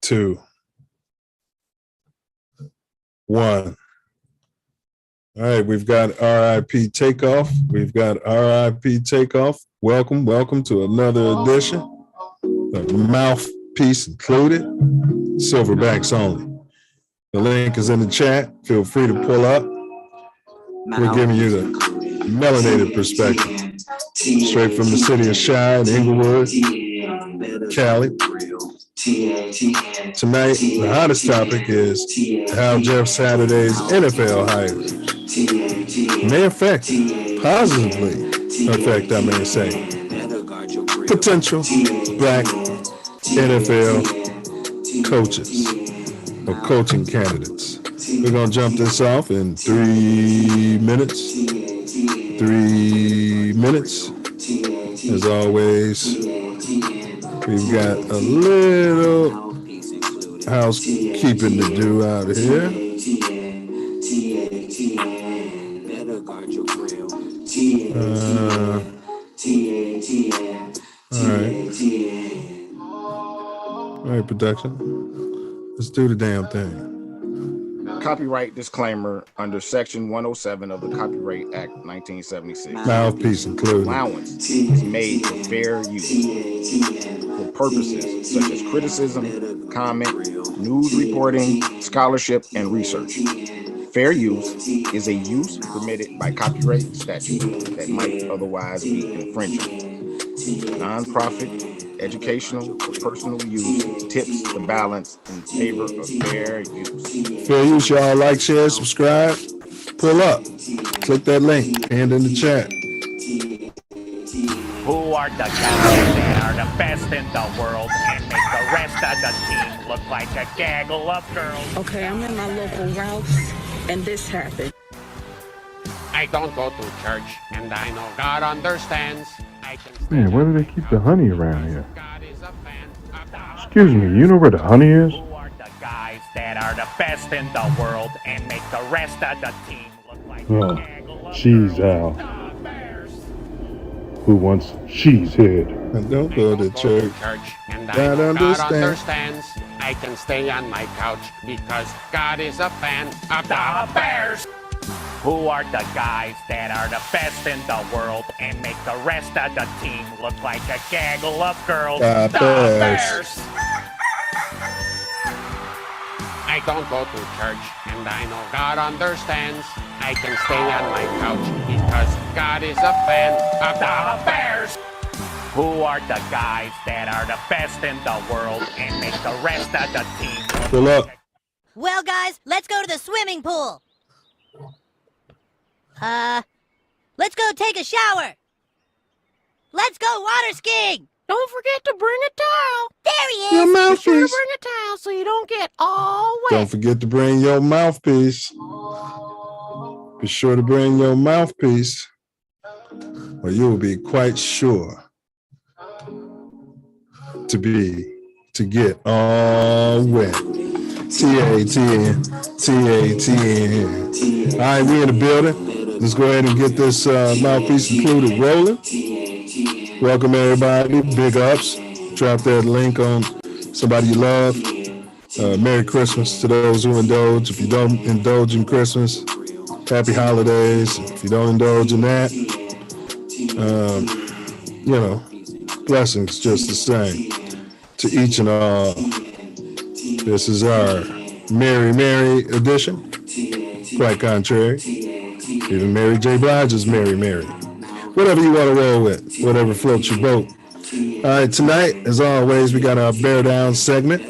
2, 1. All right, we've got RIP Takeoff. Welcome to another edition of Mouthpiece included, Silverbacks only. The link is in the chat. Feel free to pull up. We're giving you the melanated perspective, straight from the city of Shine, Inglewood, Cali. Tonight, the hottest topic is how Jeff Saturday's NFL hires may positively affect, I may say, potential black NFL coaches or coaching candidates. We're going to jump this off in 3 minutes. 3 minutes. As always, we've got a little housekeeping to do out here. All right, production. Let's do the damn thing. Copyright disclaimer under Section 107 of the Copyright Act 1976. Mouthpiece included. Allowance is made for fair use for purposes such as criticism, comment, news reporting, scholarship, and research. Fair use is a use permitted by copyright statute that might otherwise be infringing. Nonprofit, educational, or personal use tips the balance in favor of fair use. Fair use, y'all. Like, share, subscribe, pull up. Click that link, and in the chat. Who are the guys that are the best in the world and make the rest of the team look like a gaggle of girls? Okay, I'm in my local Ralph's, and this happened. I don't go to church, and I know God understands. Man, where do they keep the honey around here? Excuse me, you know where the honey is? Who are the guys that are the best in the world and make the rest of the team look like a gaggle of Jeez, girls? Al. Who wants cheese head? And don't go to church. And I God know God understands. understands. I can stay on my couch because God is a fan of the Bears. Who are the guys that are the best in the world and make the rest of the team look like a gaggle of girls? The Bears. I don't go to church, and I know God understands. I can stay on my couch because God is a fan of the Bears. Who are the guys that are the best in the world and make the rest of the team look Pull up. Well, guys, let's go to the swimming pool. Let's go take a shower. Let's go water skiing. Don't forget to bring a towel. There he is. Your Be sure to mouthpiece. bring a towel so you don't get all wet. Don't forget to bring your mouthpiece. Be sure to bring your mouthpiece, or you will be quite sure to get all wet. TATN. All right, we in the building. Let's go ahead and get this mouthpiece included rolling. Welcome everybody. Big ups. Drop that link on somebody you love. Merry Christmas to those who indulge. If you don't indulge in Christmas, happy holidays. If you don't indulge in that, blessings just the same to each and all. This is our Merry edition. Quite contrary. Even Mary J. Blige's Mary. Whatever you want to roll with, whatever floats your boat. All right, tonight, as always, we got our Bear Down segment.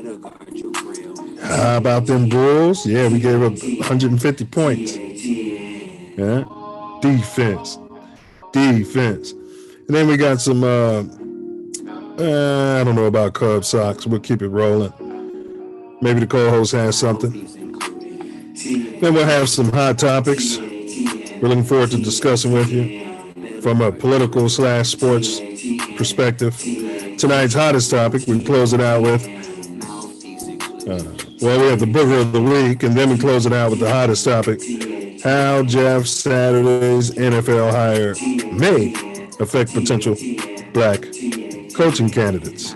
How about them Bulls? Yeah, we gave up 150 points. Yeah, defense. And then we got some, I don't know about Cub socks. We'll keep it rolling. Maybe the co-host has something. Then we'll have some hot topics. We're looking forward to discussing with you from a political / sports perspective. Tonight's hottest topic, we close it out with, we have the booger of the week, and then we close it out with the hottest topic, how Jeff Saturday's NFL hire may affect potential black coaching candidates.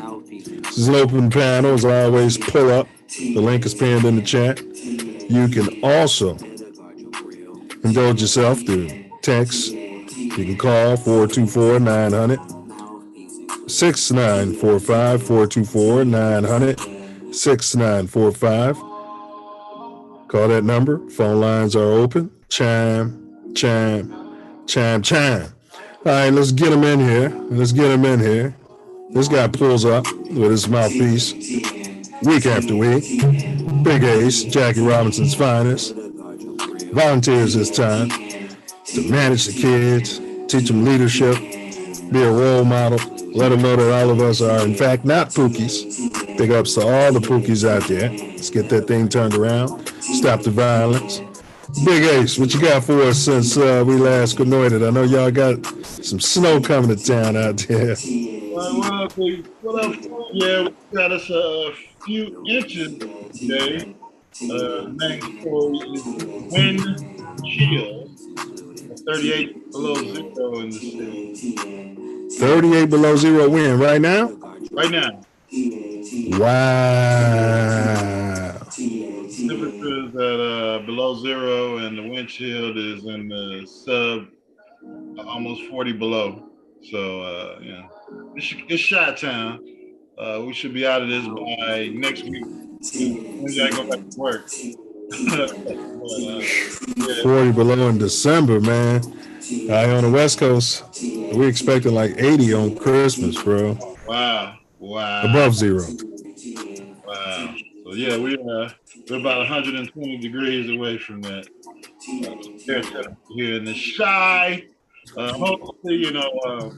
This is an open panel. As always, pull up. The link is pinned in the chat. You can also indulge yourself through text. You can call 424-900-6945, 424-900-6945. Call that number. Phone lines are open. Chime, chime, chime, chime. All right, let's get him in here. This guy pulls up with his mouthpiece week after week. Big Ace, Jackie Robinson's finest. Volunteers this time to manage the kids, teach them leadership, be a role model, let them know that all of us are, in fact, not pookies. Big ups to all the pookies out there. Let's get that thing turned around. Stop the violence. Big Ace, what you got for us since we last connected? I know y'all got some snow coming to town out there. What up? Yeah, we got us a few inches today. Thanks for wind chill. 38 below zero in the city. 38 below zero wind right now? Right now. Wow. Temperature is at below zero, and the wind chill is in the sub almost 40 below. So, yeah, it's shot town. We should be out of this by next week. We gotta go back to work. But, 40 below in December, man. On the West Coast, we're expecting like 80 on Christmas, bro. Wow. Above zero. Wow. So yeah, we're about 120 degrees away from that. Here in the shy. Hopefully, it'll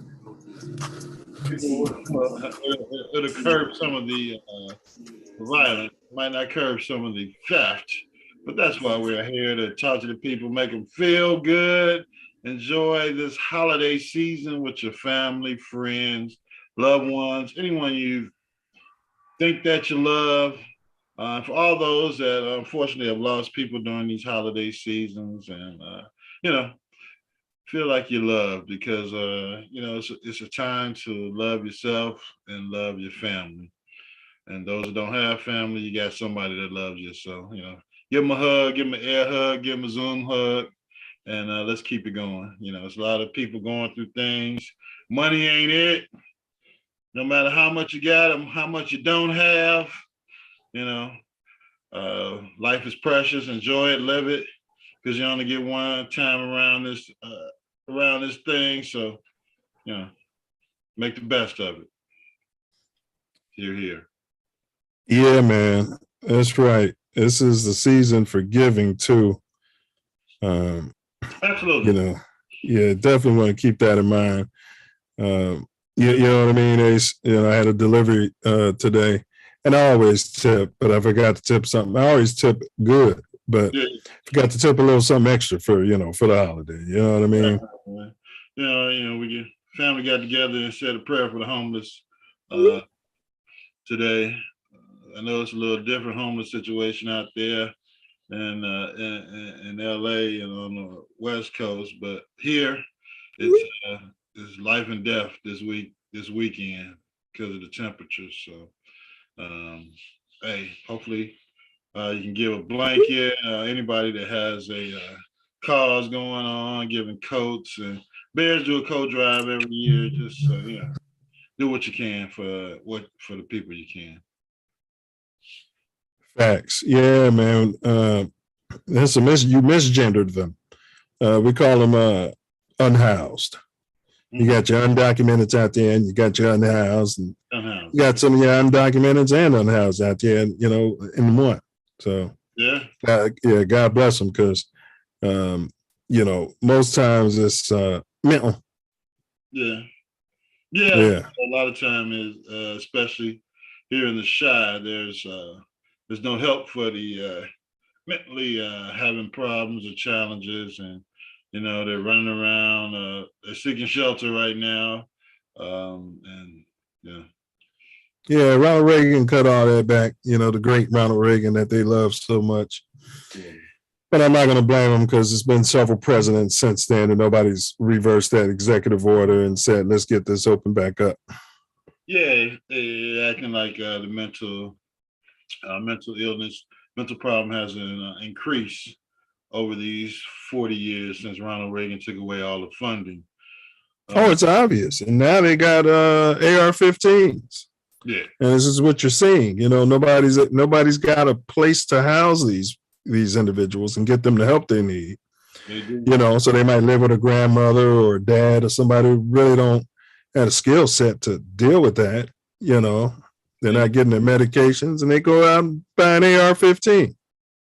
curb some of the violence. Might not curb some of the theft, but that's why we're here, to talk to the people, make them feel good, enjoy this holiday season with your family, friends, loved ones, anyone you think that you love. For all those that unfortunately have lost people during these holiday seasons, and feel like you're loved, because it's a time to love yourself and love your family. And those that don't have family, you got somebody that loves you. So, give them a hug, give them an air hug, give them a Zoom hug, and let's keep it going. It's a lot of people going through things. Money ain't it. No matter how much you got, how much you don't have, life is precious. Enjoy it, live it, because you only get one time around this thing. So, make the best of it. Here. Yeah, man, that's right. This is the season for giving too. Absolutely. Yeah, definitely want to keep that in mind. You know what I mean, Ace? I had a delivery today, and I always tip, but I forgot to tip something. I always tip good, but forgot to tip a little something extra for the holiday. You know what I mean? We family got together and said a prayer for the homeless today. I know it's a little different homeless situation out there in LA and on the West Coast, but here it's life and death this weekend because of the temperatures. So, hey, hopefully you can give a blanket. Anybody that has a cause going on, giving coats, and Bears do a coat drive every year. Just do what you can for the people you can. Facts. Yeah, man. You misgendered them. We call them unhoused. You got your undocumented out there, and you got your unhoused, and you got some of your undocumented and unhoused out there, in one. So God bless them, because most times it's mental. Yeah. A lot of time is especially here in the Chi, there's no help for the mentally having problems or challenges, and they're running around, they're seeking shelter right now, Ronald Reagan cut all that back, the great Ronald Reagan that they love so much. But I'm not going to blame him, because it's been several presidents since then, and nobody's reversed that executive order and said, let's get this open back up. Yeah, they acting like the mental illness, mental problem has an increase over these 40 years since Ronald Reagan took away all the funding. Oh, it's obvious. And now they got AR-15s. Yeah. And this is what you're seeing. You know, nobody's got a place to house these individuals and get them the help they need. You know, so they might live with a grandmother or a dad or somebody who really don't have a skill set to deal with that. You know, they're not getting their medications and they go out and buy an AR-15.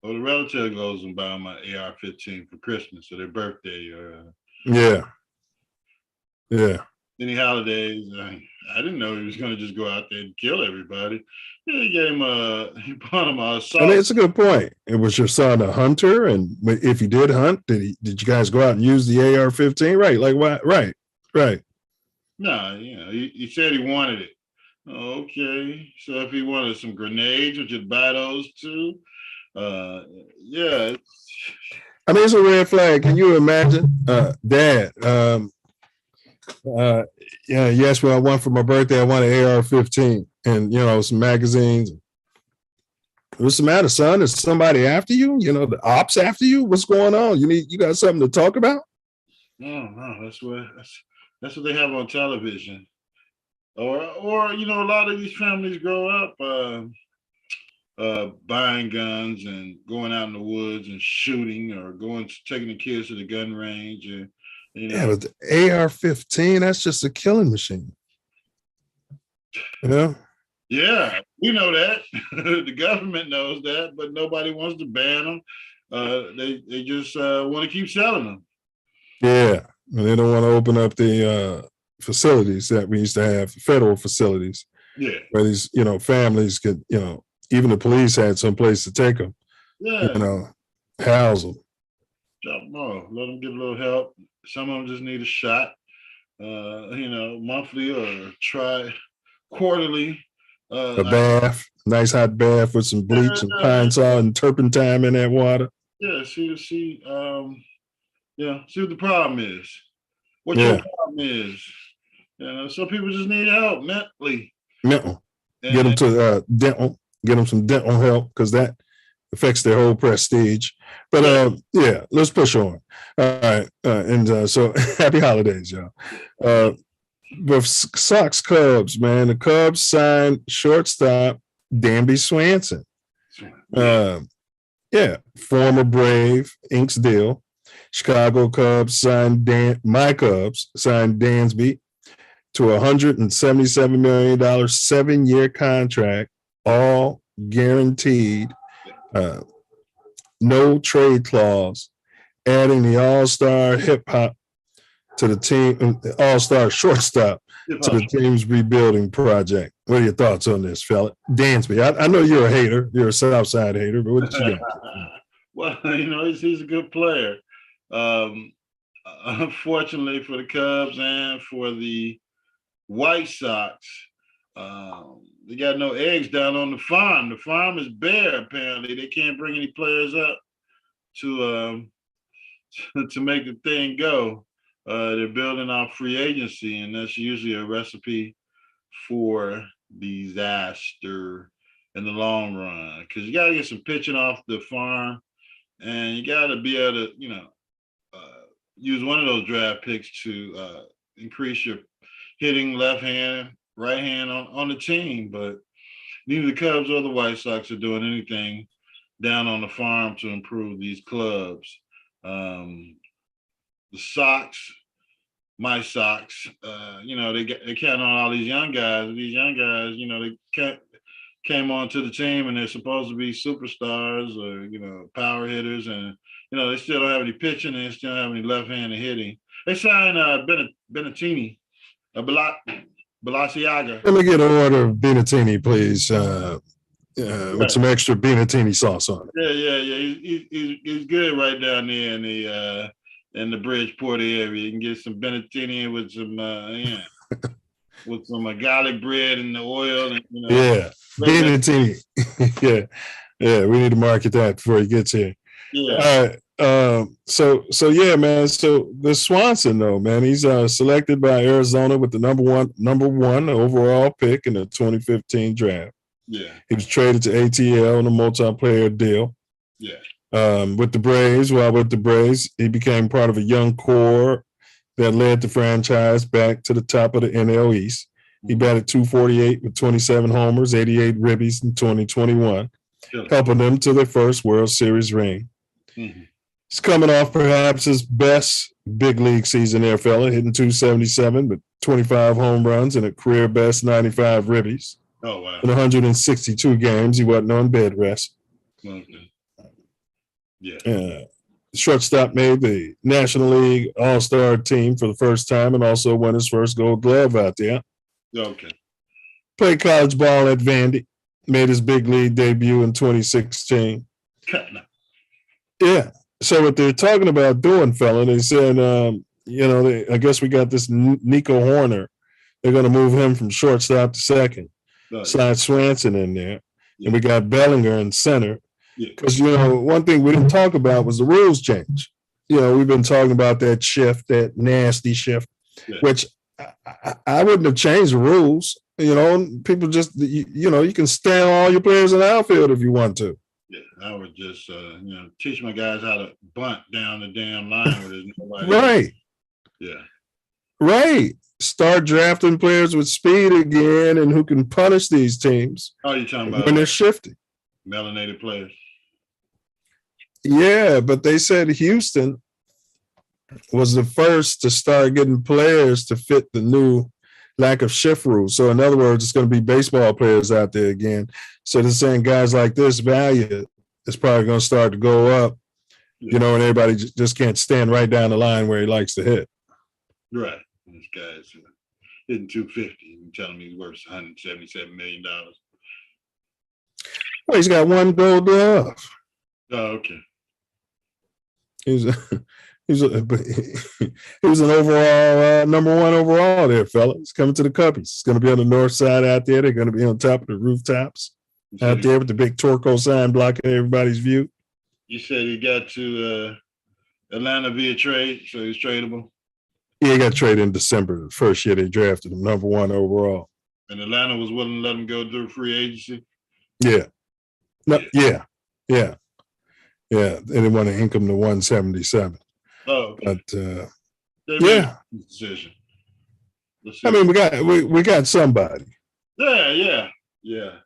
Well, the relative goes and buy my AR-15 for Christmas or their birthday or yeah. Any holidays. I didn't know he was going to just go out there and kill everybody. He gave him he bought him a assault. I mean, it's a good point. It was your son a hunter, and if he did hunt, did you guys go out and use the AR-15? Right, like what? Right. No, you know, he said he wanted it. Okay, so if he wanted some grenades, would you buy those too? Yeah. I mean, it's a red flag. Can you imagine, Dad? Yes, well, I won for my birthday. I want an AR-15 and, you know, some magazines. What's the matter, son? Is somebody after you? You know, the ops after you? What's going on? You got something to talk about? No, that's what they have on television. Or you know, a lot of these families grow up buying guns and going out in the woods and shooting or taking the kids to the gun range and you know. Yeah, but the AR-15, that's just a killing machine. You know? Yeah, we know that. The government knows that, but nobody wants to ban them. They just want to keep selling them. Yeah, and they don't want to open up the facilities that we used to have, federal facilities. Yeah, where these, you know, families could, you know, even the police had some place to take them. Yeah, you know, house them. Drop them off. Let them get a little help. Some of them just need a shot. You know, monthly or quarterly. A bath, nice hot bath with some bleach and pine sol and turpentine in that water. Yeah, see what the problem is. What your problem is. You know, some people just need help mentally. Mental. Get them to dental. Get them some dental help because that affects their whole prestige. But yeah, let's push on. All right, and so happy holidays, y'all. With Sox Cubs, man, the Cubs signed shortstop Danby Swanson. Yeah, former Brave, Inks deal. Chicago Cubs signed my Cubs signed Dansby to a $177 million 7-year contract, all guaranteed, no trade clause, adding the all-star hip hop to the team, all-star shortstop to the team's rebuilding project. What are your thoughts on this, fella? Dansby, I know you're a hater. You're a Southside hater, but what did you got? Well, you know, he's a good player. Unfortunately for the Cubs and for the White Sox, they got no eggs down on the farm. The farm is bare, apparently. They can't bring any players up to make the thing go. They're building off free agency, and that's usually a recipe for disaster in the long run. Because you got to get some pitching off the farm, and you got to be able to, you know, use one of those draft picks to increase your hitting left hand, right hand on the team. But neither the Cubs or the White Sox are doing anything down on the farm to improve these clubs. The Sox, my Sox, you know, they count on all these young guys. These young guys, you know, they came onto the team and they're supposed to be superstars or, you know, power hitters. And, you know, they still don't have any pitching and they still don't have any left-handed hitting. They signed Benattini, Balenciaga. Let me get an order of Benattini, please, with some extra Benattini sauce on it. Yeah. He's good right down there in the Bridgeport area. You can get some Benattini with some with some garlic bread and the oil. And, you know, yeah, Benattini. yeah. We need to market that before he gets here. Yeah. All right. So yeah, man. So the Swanson, though, man, he's selected by Arizona with the number one overall pick in the 2015 draft. Yeah. He was traded to ATL on a multiplayer deal. Yeah. With the Braves, while with the Braves, he became part of a young core that led the franchise back to the top of the NL East. He batted .248 with 27 homers, 88 ribbies in 2021, helping them to their first World Series ring. Mm-hmm. He's coming off perhaps his best big league season there, fella, hitting .277 with 25 home runs and a career best 95 ribbies. Oh, wow. In 162 games, he wasn't on bed rest. Okay. Yeah. Shortstop made the National League All-Star team for the first time and also won his first Gold Glove out there. Okay. Played college ball at Vandy. Made his big league debut in 2016. Yeah. So what they're talking about doing, fella, they said, I guess we got this Nico Horner. They're going to move him from shortstop to second. Right. Slide Swanson in there. Yeah. And we got Bellinger in center. Because, Yeah. One thing we didn't talk about was the rules change. We've been talking about that shift, that nasty shift, which I wouldn't have changed the rules. People just, you can stand all your players in the outfield if you want to. Yeah, I would just, teach my guys how to bunt down the damn line where there's nobody. Right. Yeah. Right. Start drafting players with speed again and who can punish these teams. Oh, you're talking about when they're shifty. Melanated players. Yeah, but they said Houston was the first to start getting players to fit the new lack of shift rules. So in other words, it's going to be baseball players out there again. So they're saying guys like this value is probably going to start to go up, and everybody just can't stand right down the line where he likes to hit. Right. This guy's hitting 250 and telling me he's worth $177 million. Well, he's got one Gold Glove. Oh, okay. He was an overall number one overall there, fella. He's coming to the Cubbies. He's going to be on the north side out there. They're going to be on top of the rooftops out there with the big Torco sign blocking everybody's view. You said he got to Atlanta via trade, so he's tradable. Yeah, he got traded in December, the first year they drafted him, number one overall. And Atlanta was willing to let him go through free agency? Yeah. No, yeah. They didn't want to ink him to 177. Oh, okay. But yeah. Decision. I mean, we got somebody. Yeah.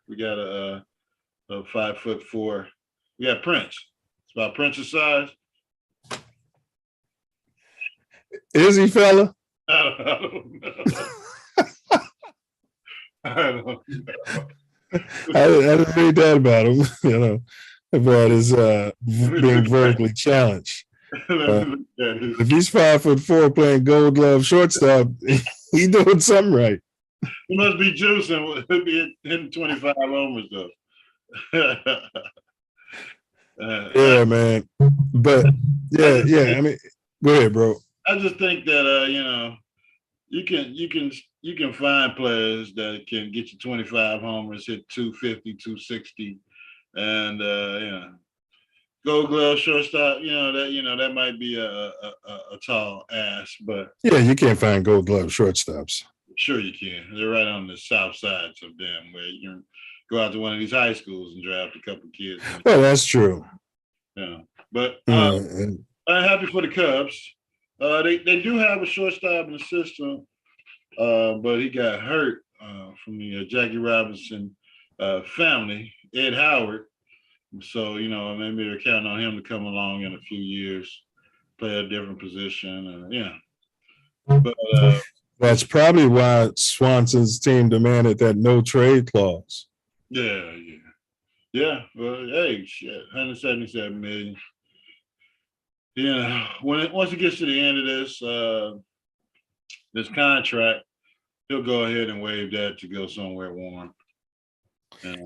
We got a 5'4". We got Prince. It's about Prince's size. Is he, fella? I don't know. I don't know. I didn't read that about him, about his being vertically challenged. If he's 5'4" playing Gold Glove shortstop, he's doing something right. He must be juicing. He'll be hitting 25 homers though. Yeah, man. But yeah. I mean, go ahead, bro. I just think that you can find players that can get you 25 homers, hit 250, 260, and Gold Glove shortstop. That might be a tall ask, but yeah, you can't find Gold Glove shortstops. Sure, you can. They're right on the south side, so damn where you can go out to one of these high schools and draft a couple kids. Well, that's true. Yeah, but I'm happy for the Cubs. They do have a shortstop in the system, but he got hurt from the Jackie Robinson family, Ed Howard. So, maybe they're counting on him to come along in a few years, play a different position. But that's probably why Swanson's team demanded that no trade clause. Yeah. Well, hey, shit, $177 million. Once it gets to the end of this contract, he'll go ahead and waive that to go somewhere warm.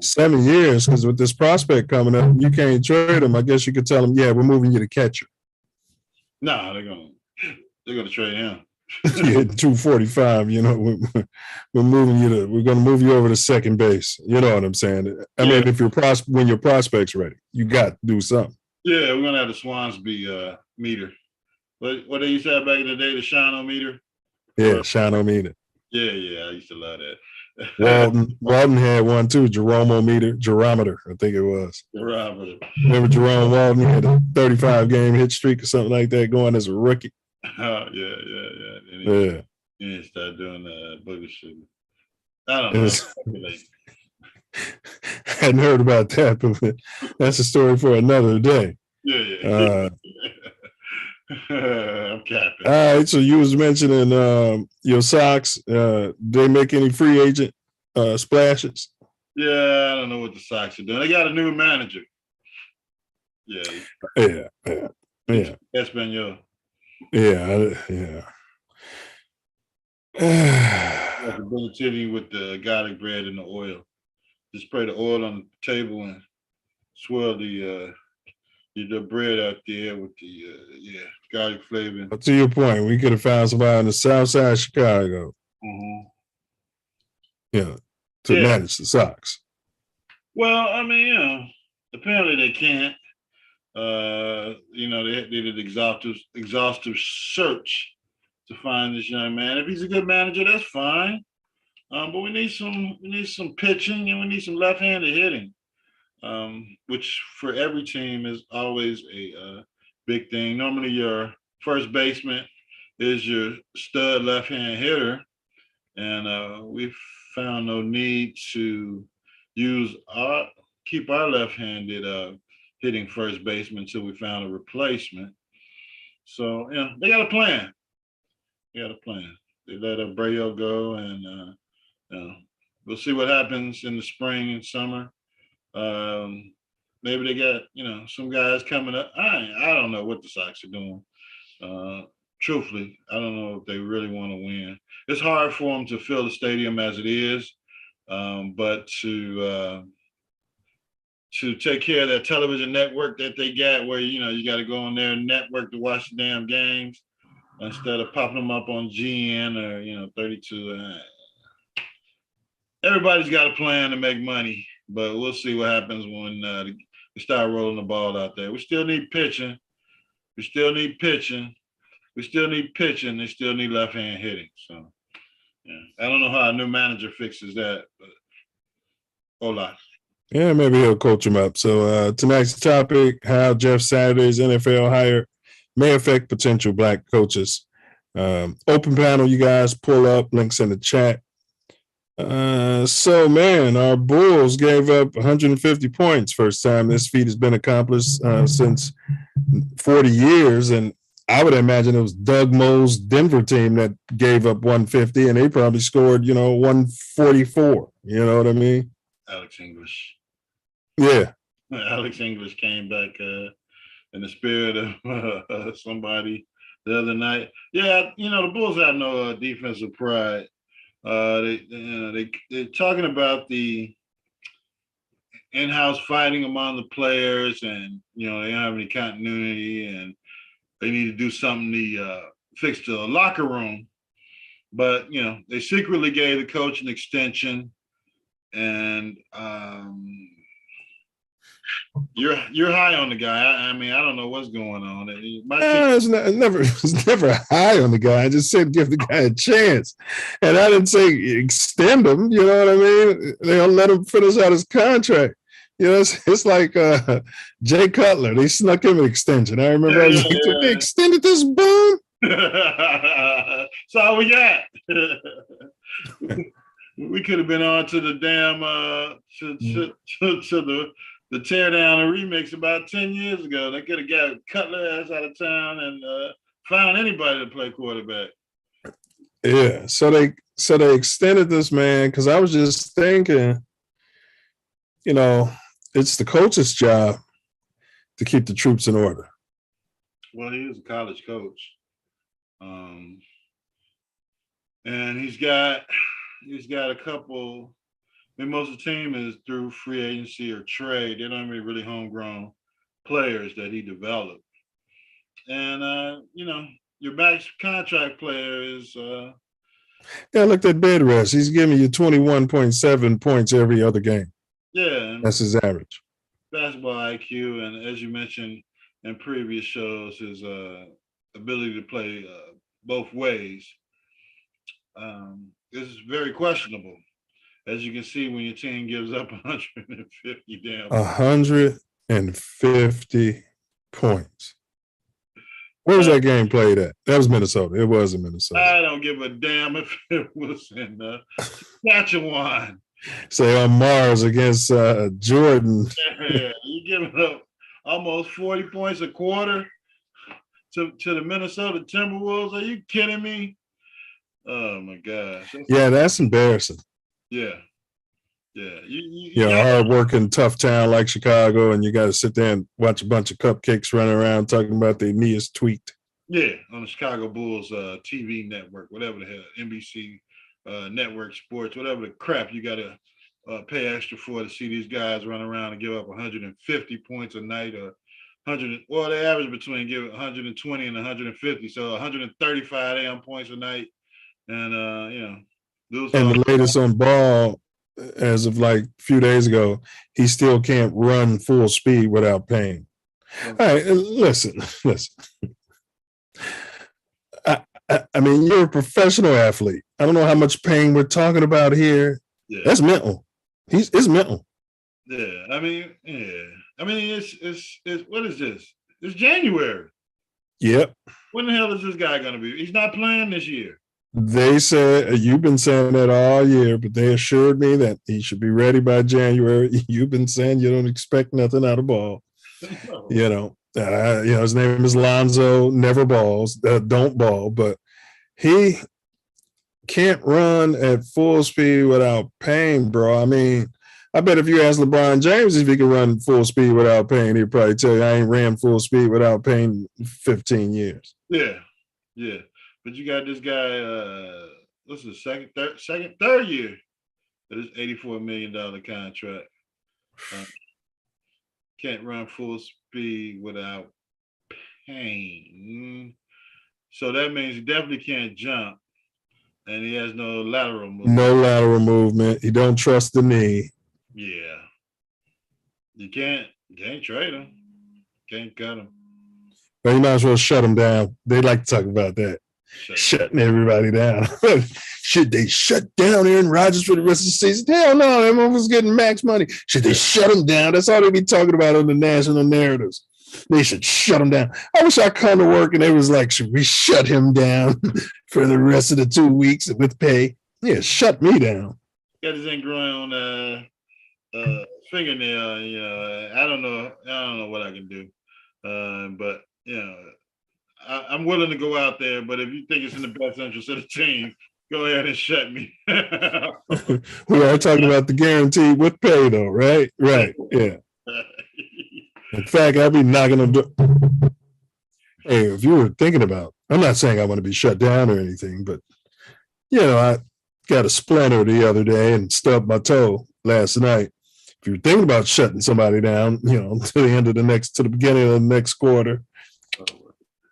7 years, because with this prospect coming up, you can't trade him. I guess you could tell him, yeah, we're moving you to catcher. No, they're gonna trade him. You hit 245. We're moving you we're gonna move you over to second base. You know what I'm saying? I mean, if when your prospect's ready, you got to do something. Yeah, we're gonna have the Swansby meter. What they used to have back in the day, the Shine-O-meter? Yeah, Shine-O-meter. Yeah, I used to love that. Walton had one too, Gerometer, I think it was. Gerometer. Remember Jerome Walton had a 35-game hit streak or something like that going as a rookie. Oh, yeah. He didn't start doing booger shit. I don't know. I hadn't heard about that, but that's a story for another day. Yeah. I'm capping. All right, so you was mentioning your Sox. They make any free agent splashes? Yeah, I don't know what the Sox are doing. They got a new manager. Yeah. Espanol. Yeah. Ability with the garlic bread and the oil. Just spray the oil on the table and swirl the bread out there with the garlic flavor. To your point, we could have found somebody on the south side of Chicago. Mm-hmm. To manage the Sox. Well, I mean, apparently they can't. They did an exhaustive search to find this young man. If he's a good manager, that's fine. But we need some pitching and we need some left-handed hitting, which for every team is always a big thing. Normally, your first baseman is your stud left-hand hitter, and we've found no need to keep our left-handed hitting first baseman until we found a replacement. So they got a plan. They let Abreu go, and we'll see what happens in the spring and summer. Maybe they got some guys coming up. I don't know what the Sox are doing. Truthfully, I don't know if they really want to win. It's hard for them to fill the stadium as it is, but to take care of that television network that they got, where you got to go on their network to watch the damn games instead of popping them up on GN or 32. Everybody's got a plan to make money, but we'll see what happens when we start rolling the ball out there. We still need pitching. They still need left-hand hitting. So, I don't know how a new manager fixes that, but hola. Yeah, maybe he'll coach him up. So tonight's topic: how Jeff Saturday's NFL hire may affect potential Black coaches. Open panel, you guys pull up. Links in the chat. So, man, our Bulls gave up 150 points. First time this feat has been accomplished since 40 years. And I would imagine it was Doug Moe's Denver team that gave up 150, and they probably scored, 144. You know what I mean? Alex English. Yeah. Alex English came back in the spirit of somebody the other night. Yeah, the Bulls have no defensive pride. They're talking about the in-house fighting among the players, and they don't have any continuity, and they need to do something to fix the locker room. But they secretly gave the coach an extension, and you're high on the guy. I mean, I don't know what's going on. It's never high on the guy. I just said give the guy a chance, and I didn't say extend him. You know what I mean? They'll let him finish out his contract. It's like Jay Cutler. They snuck him an extension. I remember I was like, they extended this bum. So all we got. We could have been on to the damn to the tear down and remix about 10 years ago. They could have got Cutler ass out of town and found anybody to play quarterback. Yeah, so they extended this man because I was just thinking, it's the coach's job to keep the troops in order. Well, he is a college coach, and he's got a couple. I mean, most of the team is through free agency or trade. They don't have really homegrown players that he developed. And, your max contract player is. Yeah, I looked at bed rest. He's giving you 21.7 points every other game. Yeah. That's his average. Basketball IQ. And as you mentioned, in previous shows, his ability to play both ways is very questionable. As you can see, when your team gives up 150 damn 150 points. Where was that game played at? That was Minnesota. It was in Minnesota. I don't give a damn if it was in Saskatchewan. Say on Mars against Jordan. Yeah, you giving up almost 40 points a quarter to the Minnesota Timberwolves. Are you kidding me? Oh my gosh. Yeah, that's embarrassing. Yeah. Yeah. You know, hard-working, tough town like Chicago, and you got to sit there and watch a bunch of cupcakes running around talking about their knee is tweaked. Yeah, on the Chicago Bulls TV network, whatever the hell, NBC network sports, whatever the crap you got to pay extra for to see these guys run around and give up 150 points a night, or 100. Well, they average between giving 120 and 150, so 135 damn points a night, and you know, and the latest on Ball, as of like a few days ago, he still can't run full speed without pain. All right, listen. I mean, you're a professional athlete. I don't know how much pain we're talking about here. Yeah. That's mental. It's mental. Yeah, I mean, it's what is this? It's January. Yep. When the hell is this guy gonna be? He's not playing this year. They said, you've been saying that all year, but they assured me that he should be ready by January. You've been saying you don't expect nothing out of Ball. No. You know, his name is Lonzo, never balls, don't ball, but he can't run at full speed without pain, bro. I mean, I bet if you ask LeBron James if he can run full speed without pain, he'd probably tell you I ain't ran full speed without pain in 15 years. Yeah. But you got this guy, what's the third year of this $84 million contract. Can't run full speed without pain. So that means he definitely can't jump, and he has no lateral movement. No lateral movement. He don't trust the knee. Yeah. You can't trade him. Can't cut him. But you might as well shut him down. They like to talk about that. Shutting everybody down. Should they shut down Aaron Rodgers for the rest of the season? Hell no, everyone was getting max money. Should they shut him down? That's all they be talking about on the national narratives. They should shut him down. I wish I come to work and they was like, should we shut him down for the rest of the 2 weeks with pay? Yeah, shut me down. Got his ingrown fingernail. You know, I don't know what I can do, but you know. I'm willing to go out there, but if you think it's in the best interest of the team, go ahead and shut me. We are talking about the guarantee with pay, though, right? Right, yeah. In fact, I'd be knocking on the door. Hey, if you were thinking about, I'm not saying I want to be shut down or anything, but, you know, I got a splinter the other day and stubbed my toe last night. If you're thinking about shutting somebody down, you know, to the beginning of the next quarter,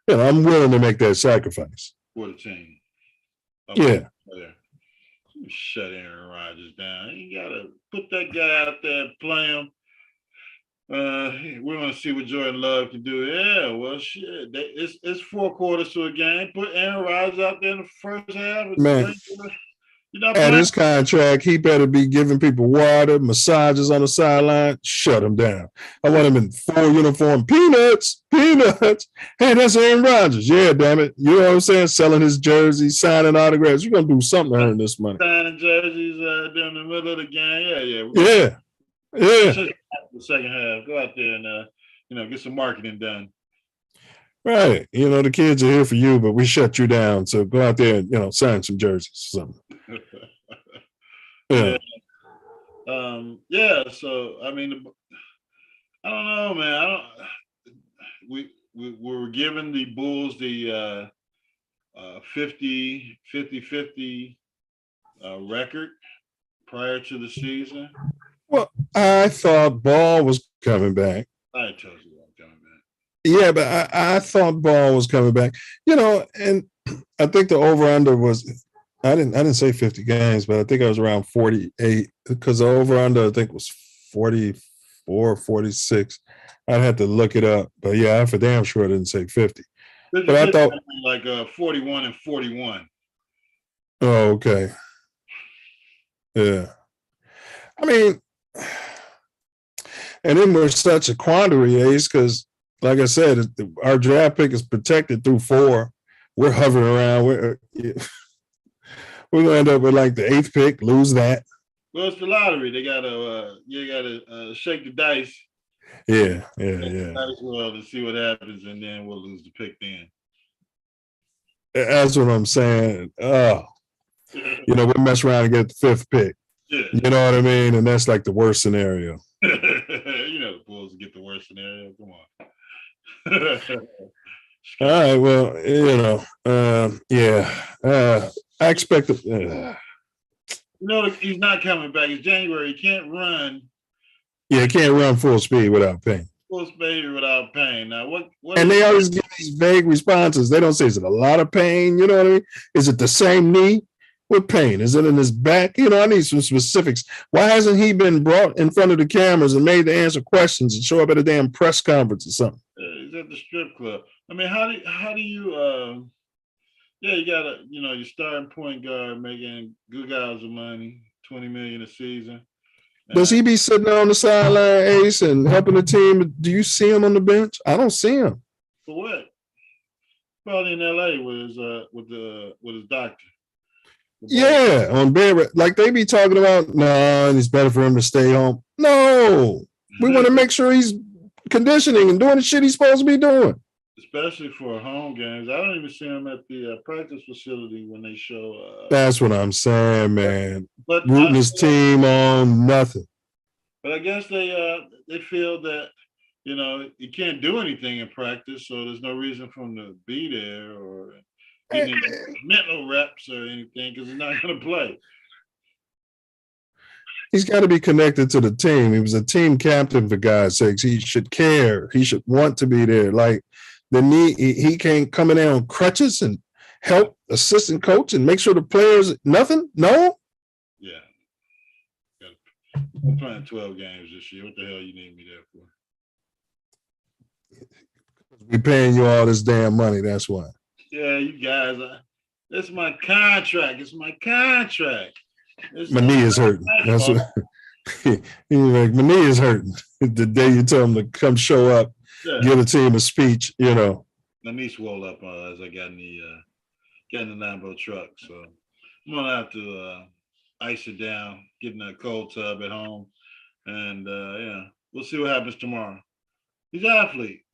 you know, I'm willing to make that sacrifice. For the team. Yeah. Shut Aaron Rodgers down. You gotta put that guy out there and play him. We're gonna see what Jordan Love can do. Yeah, well, shit. It's 4 quarters to a game. Put Aaron Rodgers out there in the first half. Man. At his contract, he better be giving people water, massages on the sideline. Shut him down. I want him in full uniform. Peanuts. Hey, that's Aaron Rodgers. Yeah, damn it. You know what I'm saying? Selling his jerseys, signing autographs. You're going to do something to earn this money. Signing jerseys during the middle of the game. Yeah. The second half. Go out there and, get some marketing done. Right. You know, the kids are here for you, but we shut you down. So go out there and, sign some jerseys or something. Yeah. So I mean, I don't know, man. We were giving the Bulls the 50-50 record prior to the season. Well, I thought Ball was coming back. I told you I'm coming back. Yeah, but I thought Ball was coming back. And I think the over-under was. I didn't say 50 games, but I think I was around 48 because the over-under I think was 45 44, 46. I'd have to look it up. But yeah, I for damn sure didn't say 50. But I thought like 41 and 41. Oh, okay. Yeah. I mean, and then we're such a quandary, Ace, because like I said, our draft pick is protected through 4. We're hovering around. We're going to end up with like the 8th pick, lose that. Well, it's the lottery. They gotta shake the dice. Yeah. The dice well to see what happens, and then we'll lose the pick then. That's what I'm saying. Oh, we'll mess around and get the 5th pick. Yeah. You know what I mean? And that's like the worst scenario. The Bulls get the worst scenario. Come on. All right. Well, I expect it. He's not coming back. It's January. He can't run. Yeah, he can't run full speed without pain. Full speed without pain. Now, what? And they always give these vague responses. They don't say, is it a lot of pain? You know what I mean? Is it the same knee? What pain? Is it in his back? I need some specifics. Why hasn't he been brought in front of the cameras and made to answer questions and show up at a damn press conference or something? He's at the strip club. I mean, how do you you got your starting point guard making good guys of money, $20 million a season. Does he be sitting on the sideline, Ace, and helping the team? Do you see him on the bench? I don't see him. For what? Probably in LA with his doctor. Yeah, on bed. Like they be talking about, it's better for him to stay home. No, we want to make sure he's conditioning and doing the shit he's supposed to be doing. Especially for home games. I don't even see him at the practice facility when they show. That's what I'm saying, man. But rooting his team on nothing. But I guess they feel that you can't do anything in practice, so there's no reason for him to be there or getting mental reps or anything because he's not going to play. He's got to be connected to the team. He was a team captain, for God's sakes. He should care. He should want to be there. Like he can't come in there on crutches and help assistant coach and make sure the players nothing. No. Yeah. I'm playing 12 games this year. What the hell you need me there for? We're paying you all this damn money. That's why. Yeah, you guys. It's my contract. It's my contract. My knee is hurting. That's what he's like. My knee is hurting. The day you tell him to come show up, give the team a speech, My knee swelled up as I got in the Lambo truck. So I'm gonna have to ice it down, get in a cold tub at home, and we'll see what happens tomorrow. He's an athlete.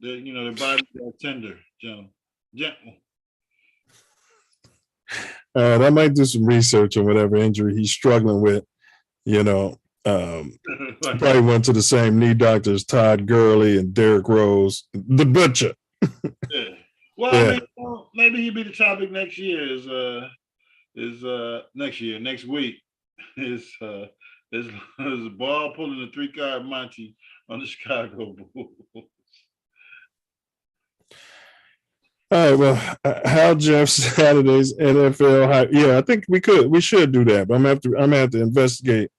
Their bodies are tender, gentle. I might do some research on whatever injury he's struggling with. Probably went to the same knee doctor as Todd Gurley and Derrick Rose, the butcher. Yeah. Well, I mean, maybe he'll be the topic next year. Next week is a ball pulling a 3-card Monty on the Chicago Bulls. All right, well, Hal Jeff Saturday's NFL. Yeah, I think we should do that. But I'm gonna have to investigate,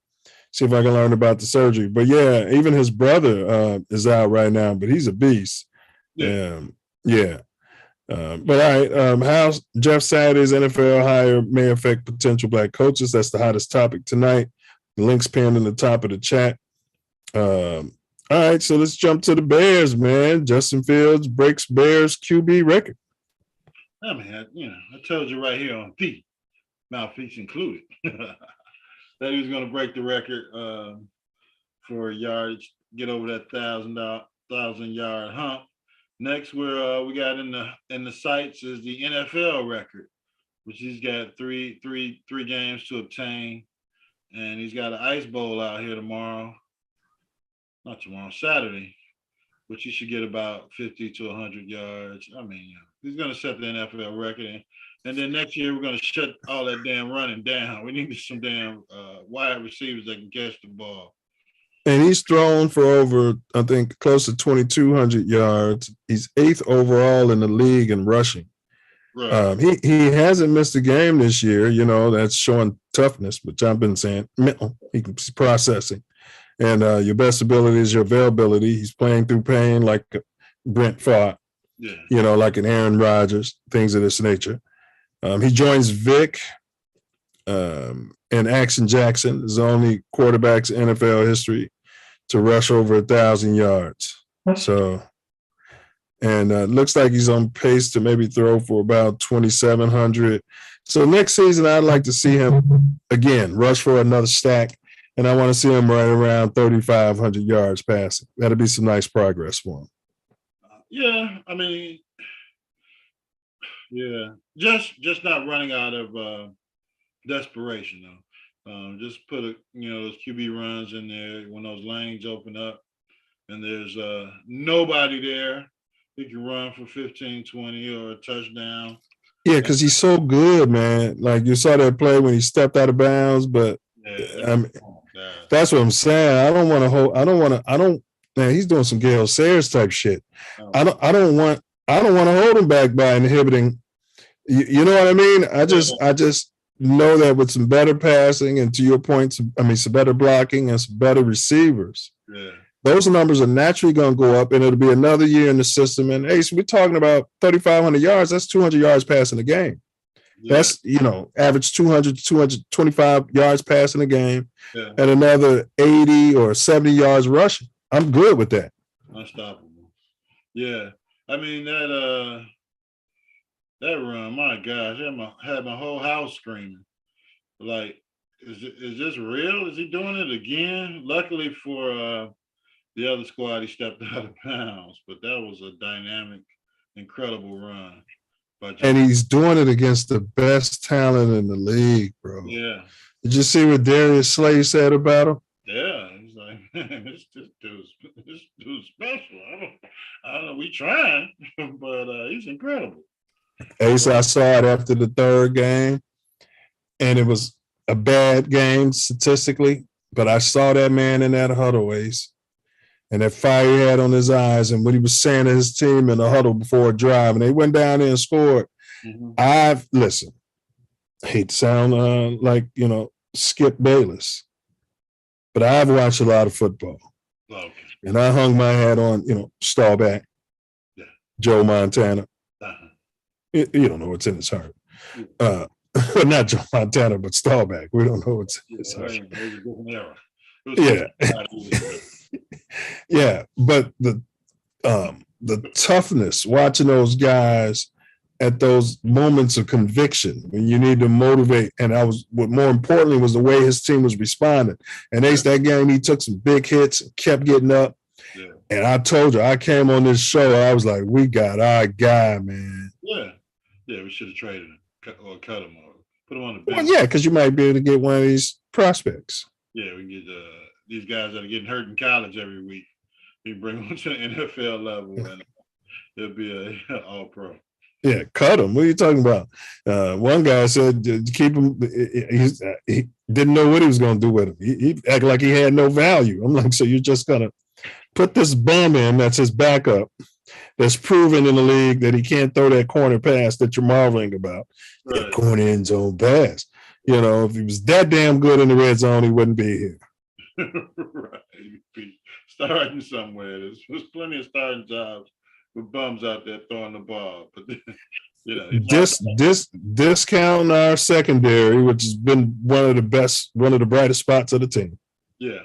see if I can learn about the surgery. But yeah, even his brother is out right now, but he's a beast. Yeah. But all right, how Jeff Saturday's NFL hire may affect potential black coaches. That's the hottest topic tonight. The link's pinned in the top of the chat. All right, so let's jump to the Bears, man. Justin Fields breaks Bears QB record. I mean, I told you right here on the Mouthpiece included that he was going to break the record for yards, get over that 1,000-yard hump. Next, we got in the sights is the NFL record, which he's got three games to obtain, and he's got an Ice Bowl out here tomorrow. Not tomorrow, Saturday, which he should get about 50 to 100 yards. I mean, he's going to set the NFL record. And then next year, we're going to shut all that damn running down. We need some damn wide receivers that can catch the ball. And he's thrown for over, I think, close to 2,200 yards. He's 8th overall in the league in rushing. Right. He hasn't missed a game this year. That's showing toughness, which I've been saying. He's processing. And your best ability is your availability. He's playing through pain like Brent Favre, like an Aaron Rodgers, things of this nature. He joins Vic and Action Jackson, is the only quarterbacks in NFL history to rush over 1,000 yards. So, and looks like he's on pace to maybe throw for about 2,700. So next season, I'd like to see him again rush for another stack, and I want to see him right around 3,500 yards passing. That'd be some nice progress for him. Yeah, I mean, yeah, just not running out of desperation though. Just put those QB runs in there when those lanes open up and there's nobody there. He can run for 15, 20 or a touchdown. Yeah, because he's so good, man. Like you saw that play when he stepped out of bounds, but that's what I'm saying. I don't want to hold. Man, he's doing some Gale Sayers type shit. I don't want to hold him back by inhibiting. You know what I mean? I just know that with some better passing and, to your point, some better blocking and some better receivers, those numbers are naturally going to go up, and it'll be another year in the system. And Ace, we're talking about 3,500 yards. That's 200 yards passing a game. That's average 200 to 225 yards passing a game, and another 80 or 70 yards rushing. I'm good with that. Unstoppable. Yeah, I mean that run. My gosh, had my whole house screaming. Like, is this real? Is he doing it again? Luckily for the other squad, he stepped out of bounds, but that was a dynamic, incredible run. And he's doing it against the best talent in the league, bro. Yeah. Did you see what Darius Slay said about him? Yeah, he's like, man, this dude's special. I don't know, we trying, but he's incredible. Ace, I saw it after the third game, and it was a bad game statistically, but I saw that man in that huddle, Ace, and that fire he had on his eyes, and what he was saying to his team in the huddle before a drive, and they went down there and scored. Listen, I hate to sound like, Skip Bayless, but I've watched a lot of football. Okay. And I hung my hat on, Staubach, Joe Montana. You don't know what's in his heart. Not Joe Montana, but Staubach. We don't know what's in his heart. Yeah. Yeah. But the toughness, watching those guys at those moments of conviction when you need to motivate. And what more importantly was the way his team was responding. And Ace, that game, he took some big hits and kept getting up. Yeah. And I told you, I came on this show, I was like, we got our guy, man. Yeah. Yeah, we should have traded him or cut him or put him on the bench. Well, yeah, because you might be able to get one of these prospects. Yeah, we can get these guys that are getting hurt in college every week. We bring them to the NFL level and it'll be an all-pro. Yeah, cut him. What are you talking about? One guy said keep him. He didn't know what he was going to do with him. He acted like he had no value. I'm like, so you're just going to put this bum in that's his backup, that's proven in the league that he can't throw that corner pass that you're marveling about. Right. That corner end zone pass. If he was that damn good in the red zone, he wouldn't be here. Right. Starting somewhere. There's plenty of starting jobs with bums out there throwing the ball, but discount our secondary, which has been one of the brightest spots of the team. Yeah.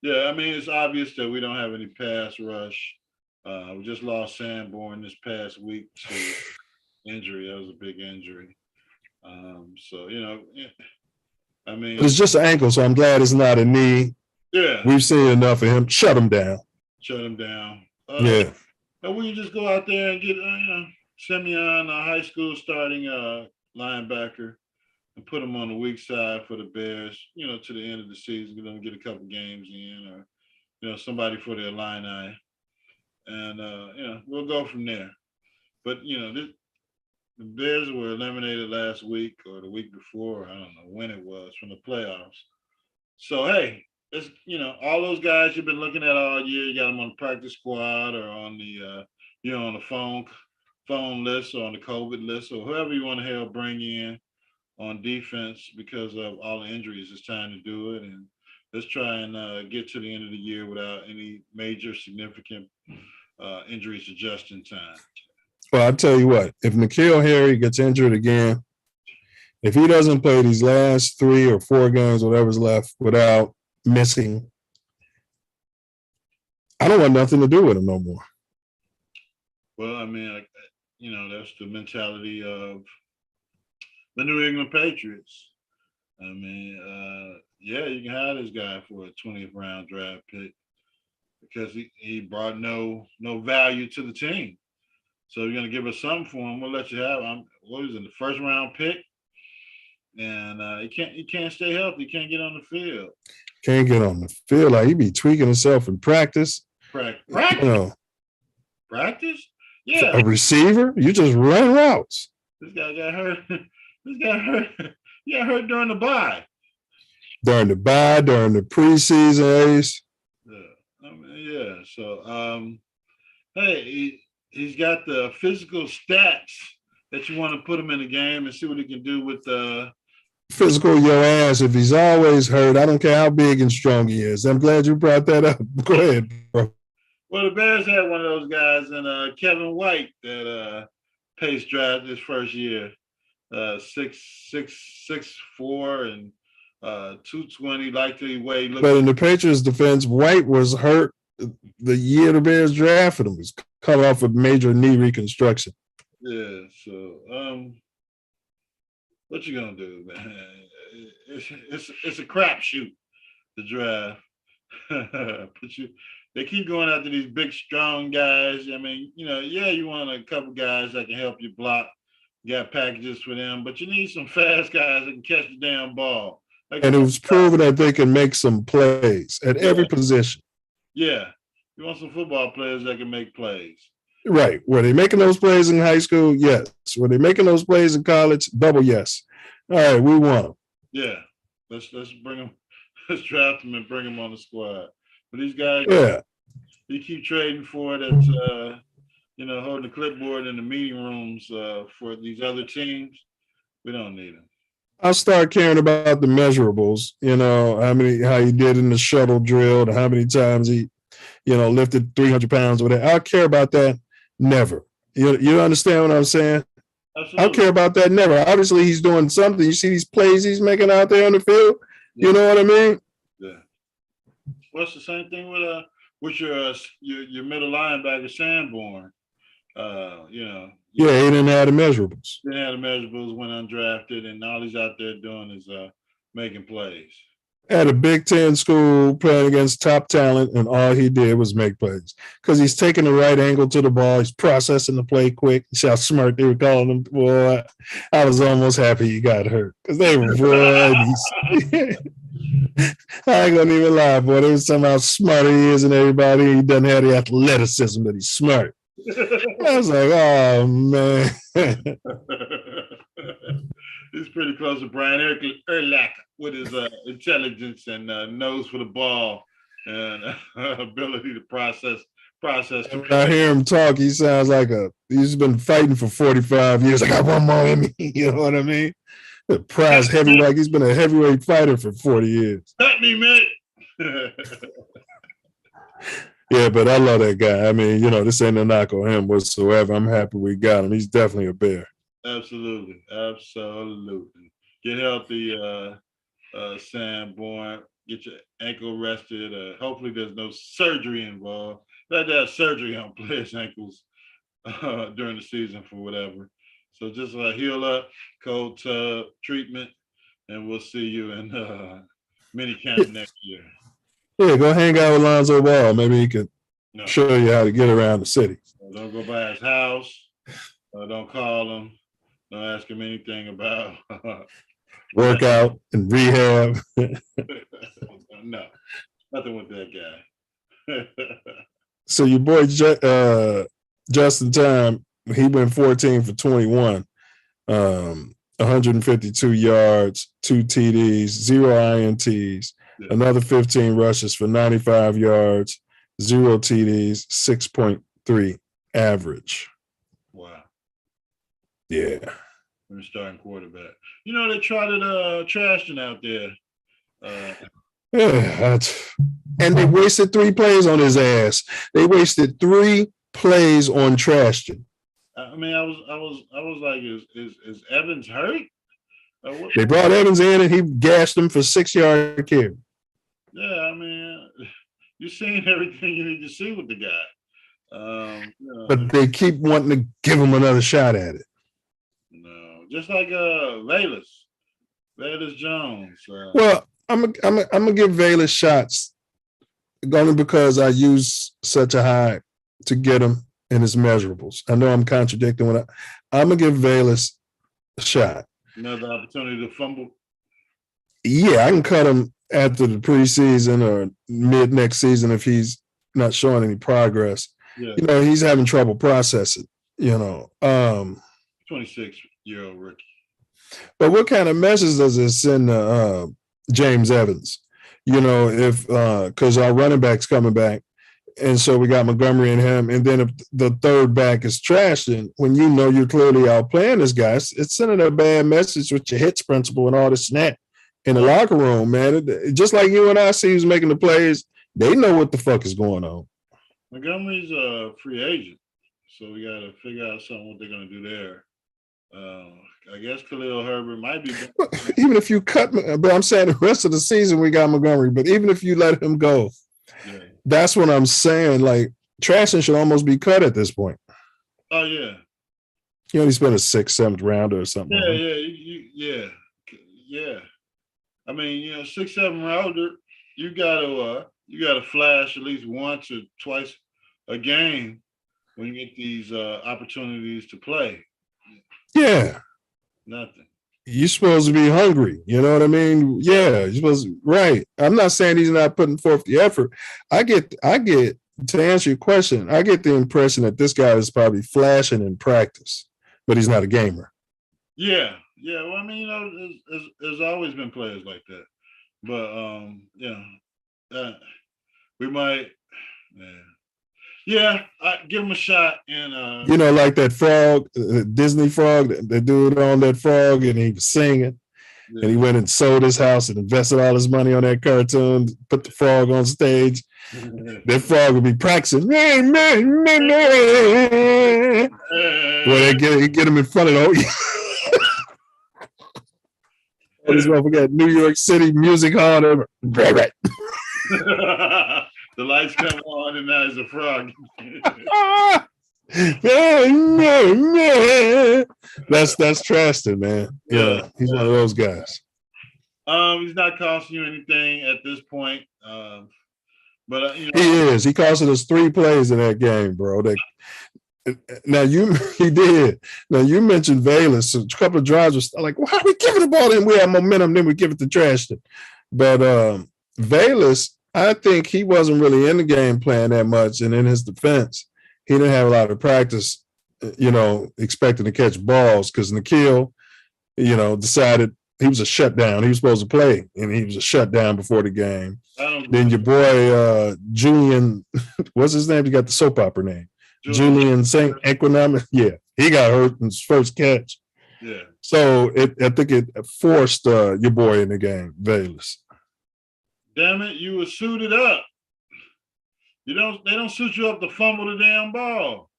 I mean, it's obvious that we don't have any pass rush. We just lost Sanborn this past week to injury. That was a big injury. I mean, it's just an ankle, so I'm glad it's not a knee. Yeah, we've seen enough of him. Shut him down. Yeah. And we just go out there and get, Simeon, a high school starting linebacker, and put him on the weak side for the Bears, to the end of the season, get a couple games in, or, somebody for the Illini. And, we'll go from there. But, the Bears were eliminated last week or the week before. I don't know when it was, from the playoffs. So, hey, it's, all those guys you've been looking at all year, you got them on the practice squad or on the, on the phone list or on the COVID list or whoever you want to hell bring in on defense because of all the injuries. It's time to do it. And let's try and get to the end of the year without any major significant injuries to just in time. Well, I'll tell you what, if N'Keal Harry gets injured again, if he doesn't play these last 3 or 4 games, whatever's left, without missing, I don't want nothing to do with him no more. Well, I mean, that's the mentality of the New England Patriots. I mean, yeah, you can have this guy for a 20th round draft pick because he brought no value to the team. So you're gonna give us something for him. We'll let you have him. What is it, the first round pick? And he can't stay healthy. He can't get on the field. Can't get on the field. Like, he be tweaking himself in practice. Practice? Practice? Yeah. A receiver? You just run routes. This guy got hurt. He got hurt during the bye. During the preseason, Ace. Yeah. Yeah. So, hey, he's got the physical stats that you want to put him in the game and see what he can do with the physical your ass if he's always hurt. I don't care how big and strong he is. I'm glad you brought that up. Go ahead, bro. Well, the Bears had one of those guys in Kevin White that Pace drafted his first year. 6'4" and 220, like to weigh. But in the Patriots' defense, White was hurt the year the Bears drafted him. He was cut off with major knee reconstruction. Yeah, so what you gonna do, man? It's a crapshoot, the draft. They keep going after these big, strong guys. I mean, you want a couple guys that can help you block. You got packages for them, but you need some fast guys that can catch the damn ball. And it was proven that they can make some plays at every position. Yeah, you want some football players that can make plays. Right. Were they making those plays in high school? Yes. Were they making those plays in college? Double yes. All right, we want them. Yeah, let's bring them. Let's draft them and bring them on the squad. But these guys, you keep trading for that's holding the clipboard in the meeting rooms for these other teams. We don't need them. I'll start caring about the measurables. How he did in the shuttle drill, how many times he, lifted 300 pounds or whatever. I'll care about that. Never. You understand what I'm saying? Absolutely. I'll care about that. Never. Obviously, he's doing something. You see these plays he's making out there on the field. Yeah. You know what I mean? Yeah. Well, it's the same thing with your middle linebacker Sanborn. Yeah, he didn't have the measurables. Didn't have the measurables, went undrafted, and all he's out there doing is making plays. At a Big Ten school playing against top talent, and all he did was make plays because he's taking the right angle to the ball. He's processing the play quick. See how smart they were calling him. Boy, I was almost happy he got hurt because they were boy. I ain't gonna even lie, boy. They was somehow smarter he is than everybody. He doesn't have the athleticism, but he's smart. I was like, oh man. He's pretty close to Brian Urlacher with his intelligence and nose for the ball and ability to process. When I hear him talk, he sounds like he's been fighting for 45 years. I got one more in me. You know what I mean? The prize heavyweight. He's been a heavyweight fighter for 40 years. Cut me, mate. Yeah, but I love that guy. I mean, this ain't a knock on him whatsoever. I'm happy we got him. He's definitely a Bear. Absolutely. Get healthy, Sanborn. Get your ankle rested. Hopefully there's no surgery involved. They have surgery on players' ankles during the season for whatever. So just heal up, cold tub, treatment, and we'll see you in minicamp next year. Yeah, go hang out with Lonzo Ball. Maybe he could show you how to get around the city. Don't go by his house. Don't call him. Don't ask him anything about workout and rehab. No, nothing with that guy. So your boy Justin Time, he went 14 for 21, 152 yards, 2 TDs, 0 INTs, another 15 rushes for 95 yards, 0 TDs, 6.3 average. Wow. Yeah. We're starting quarterback. They tried it Trashton out there. Yeah, and they wasted 3 plays on his ass. They wasted 3 plays on Trashton. I mean, I was like, is Evans hurt? They brought Evans in and he gashed him for 6-yard carry. Yeah, I mean, you're seeing everything you need to see with the guy. But they keep wanting to give him another shot at it. No, just like Velus Jones. Well, I'm gonna give Velus shots only because I use such a high to get him in his measurables. I know I'm contradicting when I'm gonna give Velus a shot. Another opportunity to fumble. Yeah, I can cut him after the preseason or mid next season if he's not showing any progress. Yeah. You know, he's having trouble processing, 26-year-old rookie. But what kind of message does it send to James Evans? If because our running back's coming back, and so we got Montgomery and him, and then if the third back is trashing, when you know you're clearly outplaying this guy, it's sending a bad message with your hits principle and all this snap in the locker room, man. Just like you and I see who's making the plays, they know what the fuck is going on. Montgomery's a free agent, so we got to figure out something what they're going to do there. I guess Khalil Herbert might be. Even if you cut, but I'm saying the rest of the season we got Montgomery, but even if you let him go, that's what I'm saying. Like, Trashton should almost be cut at this point. Oh, yeah. You only spent a 6th, 7th rounder or something. Yeah. I mean, 6th, 7th rounder, you got to flash at least once or twice a game when you get these opportunities to play. Yeah. Nothing. You're supposed to be hungry. You know what I mean? Yeah, you're supposed to, right. I'm not saying he's not putting forth the effort. I get to answer your question, I get the impression that this guy is probably flashing in practice, but he's not a gamer. Yeah. Well, I mean, there's always been players like that. But we might I give him a shot. And like that frog, Disney frog, the dude on that frog, and he was singing, and he went and sold his house and invested all his money on that cartoon, put the frog on stage. That frog would be practicing. Well, they get him in front of the Let's not forget New York City Music Hall. The lights come on and now it's a frog. That's Trashton, man. Yeah, he's one of those guys. He's not costing you anything at this point. But he is. He costed us 3 plays in that game, bro. He did. Now you mentioned Velus. A couple of drives was like, well, how are we giving the ball in? We have momentum, then we give it to Trashton. But Velus, I think he wasn't really in the game plan that much. And in his defense, he didn't have a lot of practice, expecting to catch balls because Incl, decided he was a shutdown. He was supposed to play, and he was a shutdown before the game. Then your boy, Julian, what's his name? He got the soap opera name. Julian St. Equinemic. Yeah, he got hurt in his first catch. Yeah. So I think it forced your boy in the game, Velus. Damn it, you were suited up. They don't suit you up to fumble the damn ball.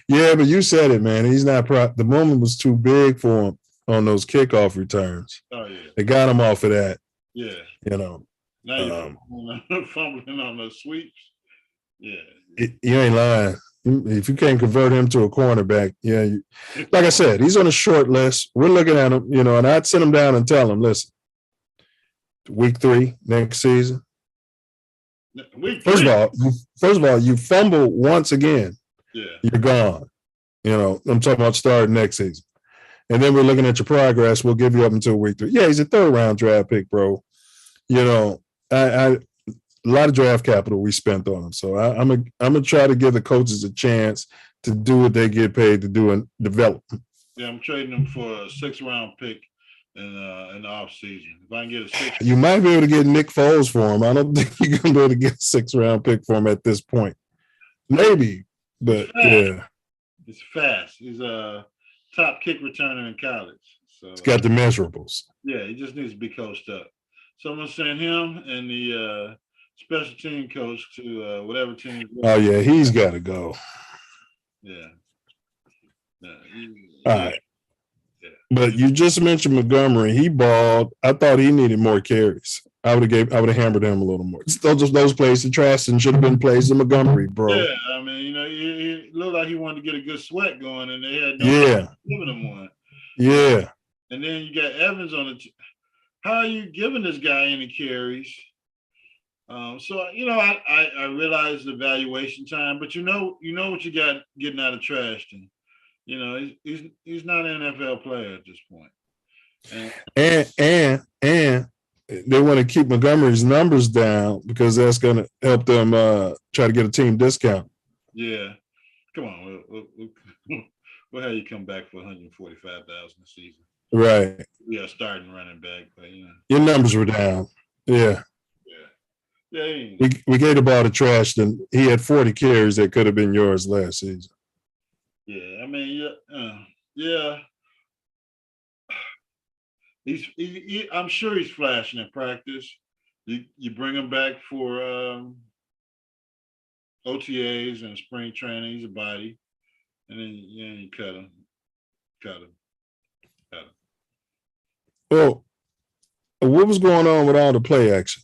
Yeah, but you said it, man. He's not the moment was too big for him on those kickoff returns. Oh yeah. They got him off of that. Yeah. Now you're fumbling on those sweeps. Yeah. You ain't lying. If you can't convert him to a cornerback, like I said, he's on a short list. We're looking at him, and I'd send him down and tell him, listen, week 3 next season. First of all, you fumble once again. Yeah. You're gone. I'm talking about starting next season. And then we're looking at your progress. We'll give you up until week 3. Yeah, he's a 3rd round draft pick, bro. A lot of draft capital we spent on him. So I'm gonna try to give the coaches a chance to do what they get paid to do and develop. Yeah, I'm trading him for a 6th round pick in the off season. If I can get a 6th, you might be able to get Nick Foles for him. I don't think you're gonna be able to get a 6th round pick for him at this point. Maybe, but yeah. It's fast. He's a top kick returner in college. So he's got the measurables. Yeah, he just needs to be coached up. Someone sent him and the special team coach to whatever team. Oh yeah, he's got to go. Yeah. All right. Yeah. But you just mentioned Montgomery. He balled. I thought he needed more carries. I would have hammered him a little more. Those plays to Traston should have been plays to Montgomery, bro. Yeah, I mean, you know, it looked like he wanted to get a good sweat going, and they had no giving him one. Yeah. And then you got Evans on the. How are you giving this guy any carries? So you know, I realize the valuation time, but you know what you got getting out of Traston. You know, he's not an NFL player at this point. And they want to keep Montgomery's numbers down because that's going to help them try to get a team discount. Yeah, come on, we'll have you come back for $145,000 a season. Right. Yeah, starting running back, but you know your numbers were down. Yeah. Yeah. We gave the ball to Traston. He had 40 carries that could have been yours last season. Yeah, I mean, yeah. I'm sure he's flashing in practice. You bring him back for OTAs and spring training. He's a body, and then you cut him. Well, what was going on with all the play action?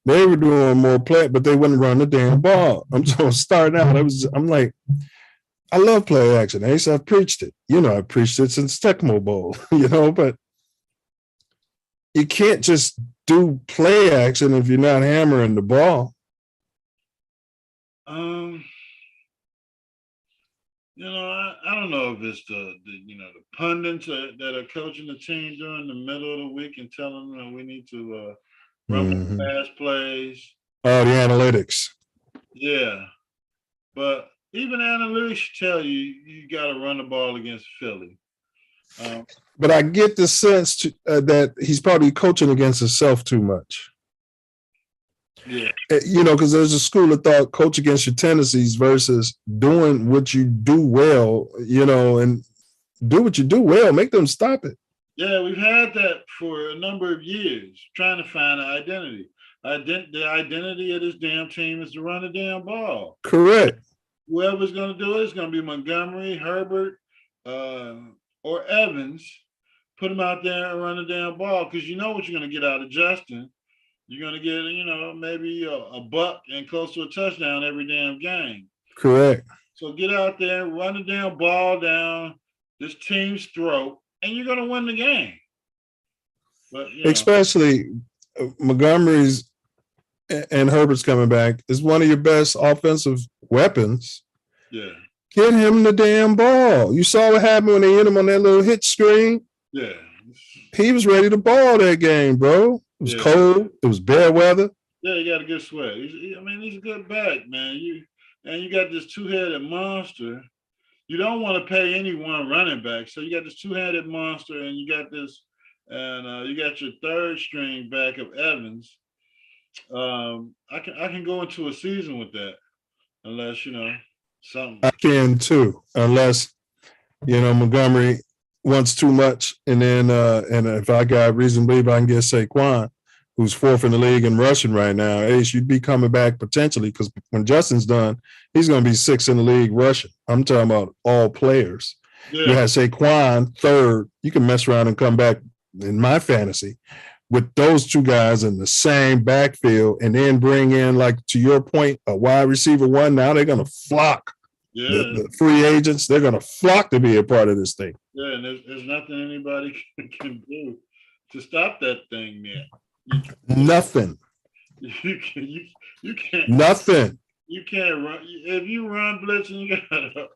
They were doing more play, but they wouldn't run the damn ball. I'm so starting out. I'm like, I love play action. Ace, I've preached it. You know, I've preached it since Tecmo Bowl, you know, but you can't just do play action if you're not hammering the ball. You know, I don't know if it's the pundits that are coaching the team during the middle of the week and telling them we need to run fast plays. Oh, the analytics. Yeah, but even analytics tell you got to run the ball against Philly. But I get the sense that he's probably coaching against himself too much. Yeah. You know, because there's a school of thought, coach against your tendencies versus doing what you do well, you know, and do what you do well, make them stop it. Yeah, we've had that for a number of years, trying to find an identity. The identity of this damn team is to run the damn ball. Correct. Whoever's going to do it is going to be Montgomery, Herbert, or Evans. Put them out there and run the damn ball because you know what you're going to get out of Justin. You're going to get, you know, maybe a buck and close to a touchdown every damn game. Correct. So get out there, run the damn ball down this team's throat, and you're going to win the game. But especially Montgomery's and Herbert's coming back is one of your best offensive weapons. Yeah. Get him the damn ball. You saw what happened when they hit him on that little hit screen? Yeah. He was ready to ball that game, bro. It was cold. It was bad weather. Yeah, you got a good sweat. He's a good back, man. You got this two-headed monster. You don't want to pay any one running back, so you got this two-headed monster, and you got this, and you got your third string back of Evans. I can go into a season with that, unless something. I can too, unless Montgomery wants too much, and then and if I got reason to believe I can get Saquon, who's fourth in the league in rushing right now, Ace, you'd be coming back potentially because when Justin's done, he's going to be sixth in the league rushing. I'm talking about all players. Yeah. You have Saquon third. You can mess around and come back in my fantasy with those two guys in the same backfield, and then bring in, like to your point, a wide receiver one. Now they're going to flock. Yeah. The free agents, they're going to flock to be a part of this thing. Yeah, and there's nothing anybody can do to stop that thing, man. Nothing. You can't. Nothing. You can't run. If you run blitz and you got a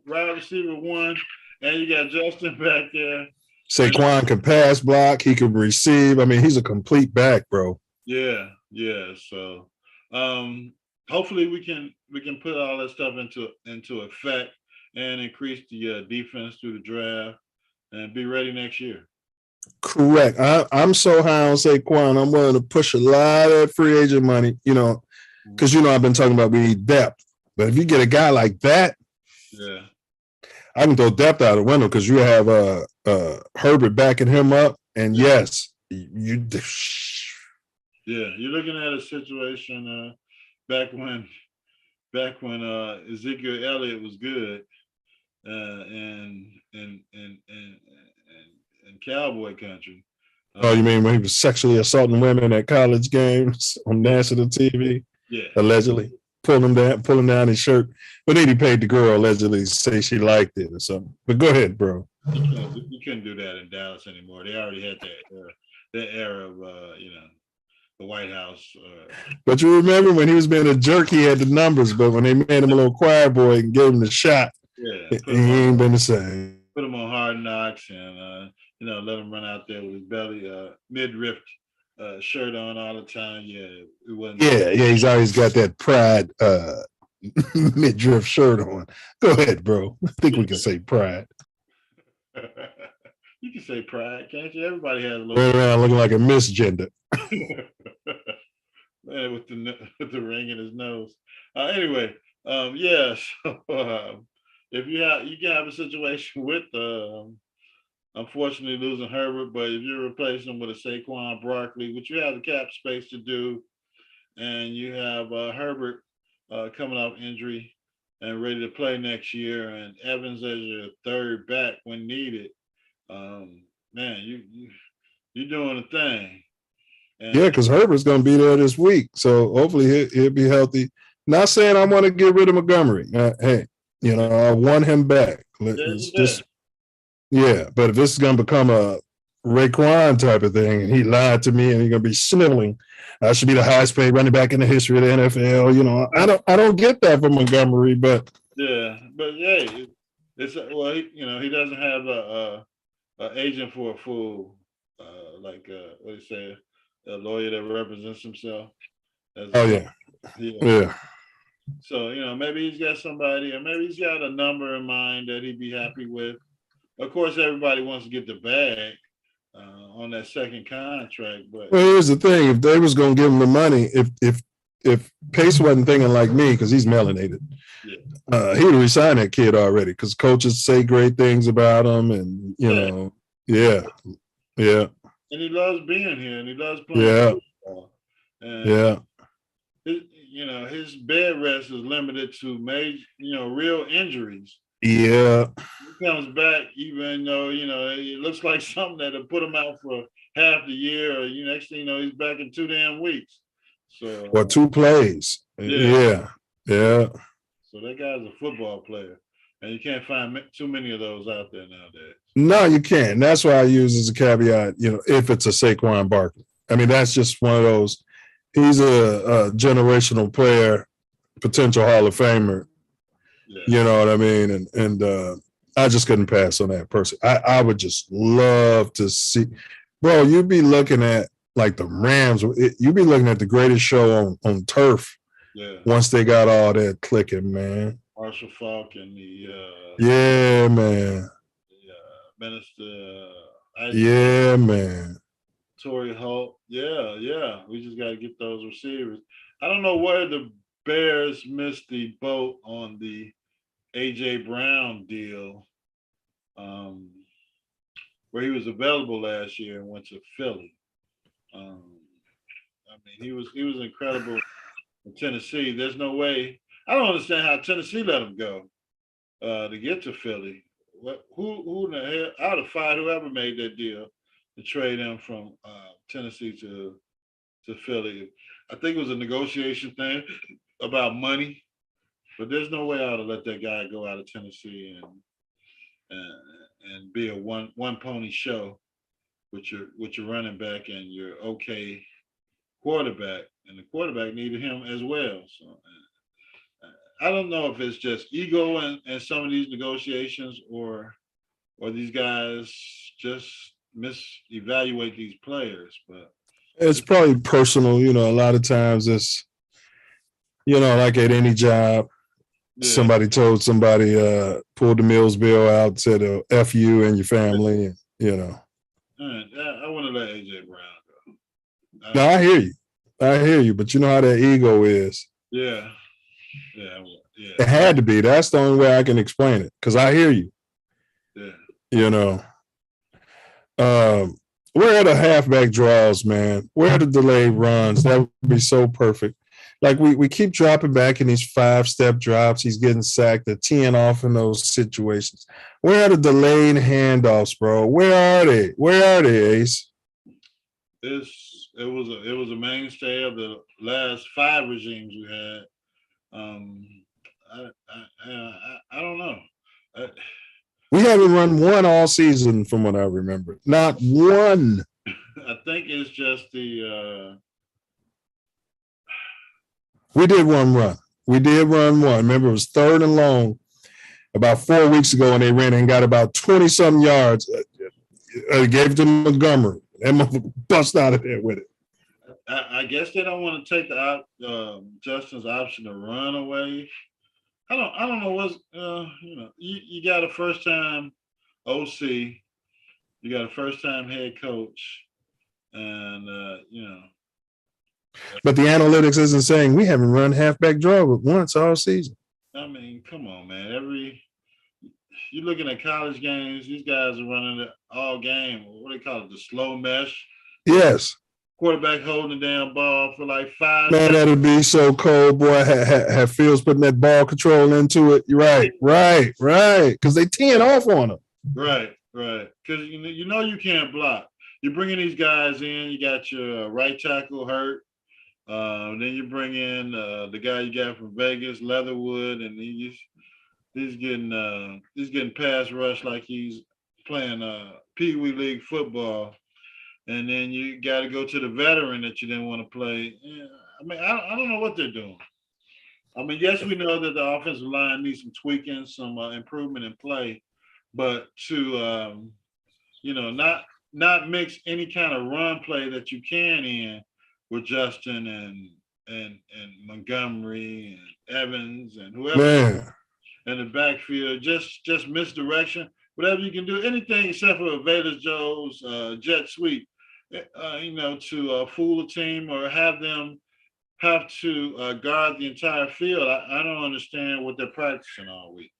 wide receiver one and you got Justin back there. Saquon can pass block. He can receive. I mean, he's a complete back, bro. Yeah. So hopefully we can put all that stuff into effect and increase the defense through the draft and be ready next year. Correct. I'm so high on Saquon. I'm willing to push a lot of free agent money, because I've been talking about we need depth. But if you get a guy like that, yeah, I can throw depth out the window because you have Herbert backing him up, and yes, you. Yeah, you're looking at a situation back when Ezekiel Elliott was good, in cowboy country. Oh, you mean when he was sexually assaulting women at college games on national TV? Yeah. Allegedly pulling down his shirt. But then he paid the girl allegedly to say she liked it or something. But go ahead, bro. You couldn't do that in Dallas anymore. They already had that era of the White House. But you remember when he was being a jerk, he had the numbers. But when they made him a little choir boy and gave him the shot, he ain't been the same. Put him on Hard Knocks and let him run out there with his belly midriff shirt on all the time. Yeah, it wasn't. Yeah, he's always got that pride midriff shirt on. Go ahead, bro. I think we can say pride. You can say pride, can't you? Everybody has a little. Running around looking like a misgender. Man, with the ring in his nose. Anyway, yeah. So if you can have a situation with unfortunately losing Herbert, but if you're replacing him with a Saquon Barkley, which you have the cap space to do, and you have Herbert coming off injury and ready to play next year, and Evans as your third back when needed, man, you're doing a thing. And yeah, because Herbert's going to be there this week, so hopefully he'll be healthy. Not saying I want to get rid of Montgomery. Hey, I want him back. It's just. Yeah, but if this is going to become a Raekwon type of thing, and he lied to me, and he's going to be sniveling, I should be the highest paid running back in the history of the NFL. I don't get that from Montgomery, but yeah, but hey, it's he doesn't have a agent for a fool, like what do you say, a lawyer that represents himself. Yeah. So maybe he's got somebody, or maybe he's got a number in mind that he'd be happy with. Of course, everybody wants to get the bag on that second contract, but here's the thing: if they was going to give him the money, if Pace wasn't thinking like me because he's melanated, he would resign that kid already because coaches say great things about him, and yeah. And he loves being here, and he loves playing football. And his bed rest is limited to major, real injuries. Yeah. He comes back, even though, it looks like something that'll put him out for half the year, or next thing you know, he's back in 2 damn weeks. So or 2 plays. Yeah. So that guy's a football player, and you can't find too many of those out there nowadays. No, you can't. That's why I use as a caveat, if it's a Saquon Barkley. I mean, that's just one of those. He's a generational player, potential Hall of Famer. You know what I mean? And I just couldn't pass on that person. I would just love to see, bro, you'd be looking at like the Rams. You'd be looking at the greatest show on turf. Yeah. Once they got all that clicking, man. Marshall Falk and the yeah, man. Minister man. Torrey Holt. Yeah. We just got to get those receivers. I don't know where the Bears missed the boat on the AJ Brown deal, where he was available last year and went to Philly. He was incredible in Tennessee. There's no way. I don't understand how Tennessee let him go to get to Philly. Who in the hell? I would have fired whoever made that deal to trade him from Tennessee to Philly. I think it was a negotiation thing about money, but there's no way I would have let that guy go out of Tennessee and be a one pony show with your running back and your okay quarterback, and the quarterback needed him as well. So I don't know if it's just ego in some of these negotiations, or these guys just misevaluate these players, but it's probably personal. A lot of times it's, like at any job, somebody told somebody, pulled the Milz bill out, said, F you and your family, and, I want to let AJ Brown go. No, I hear you, but you know how that ego is. Yeah. It had to be. That's the only way I can explain it, because I hear you. Yeah. Where are the halfback draws, man? Where are the delayed runs? That would be so perfect. Like we keep dropping back in these 5-step drops. He's getting sacked. They're teeing off in those situations. Where are the delayed handoffs, bro? Where are they? Where are they, Ace? It was a mainstay of the last 5 regimes we had. I don't know. We haven't run one all season, from what I remember. Not one. I think it's just the. We did one run. We did run one. Remember, it was 3rd and long about 4 weeks ago, and they ran and got about 20-something yards. Gave it to Montgomery. That motherfucker bust out of there with it. I guess they don't want to take Justin's option to run away. I don't know what's you got a first time OC, you got a first time head coach, and But the analytics isn't saying we haven't run halfback draw once all season. I mean, come on, man. You're looking at college games, these guys are running it all game. What do they call it? The slow mesh. Yes. Quarterback holding the damn ball for like 5 Man, that'd be so cold, boy. Have Fields putting that ball control into it. Right. Because they teeing off on him. Right. Because you can't block. You're bringing these guys in. You got your right tackle hurt. Then you bring in the guy you got from Vegas, Leatherwood, and he's getting pass rush like he's playing Pee Wee League football. And then you got to go to the veteran that you didn't want to play. Yeah, I mean, I don't know what they're doing. I mean, yes, we know that the offensive line needs some tweaking, some improvement in play, but to not mix any kind of run play that you can in with Justin and Montgomery and Evans and whoever in the backfield, just misdirection. Whatever you can do, anything except for Vader Joe's jet sweep, to fool a team or have them have to guard the entire field. I don't understand what they're practicing all week.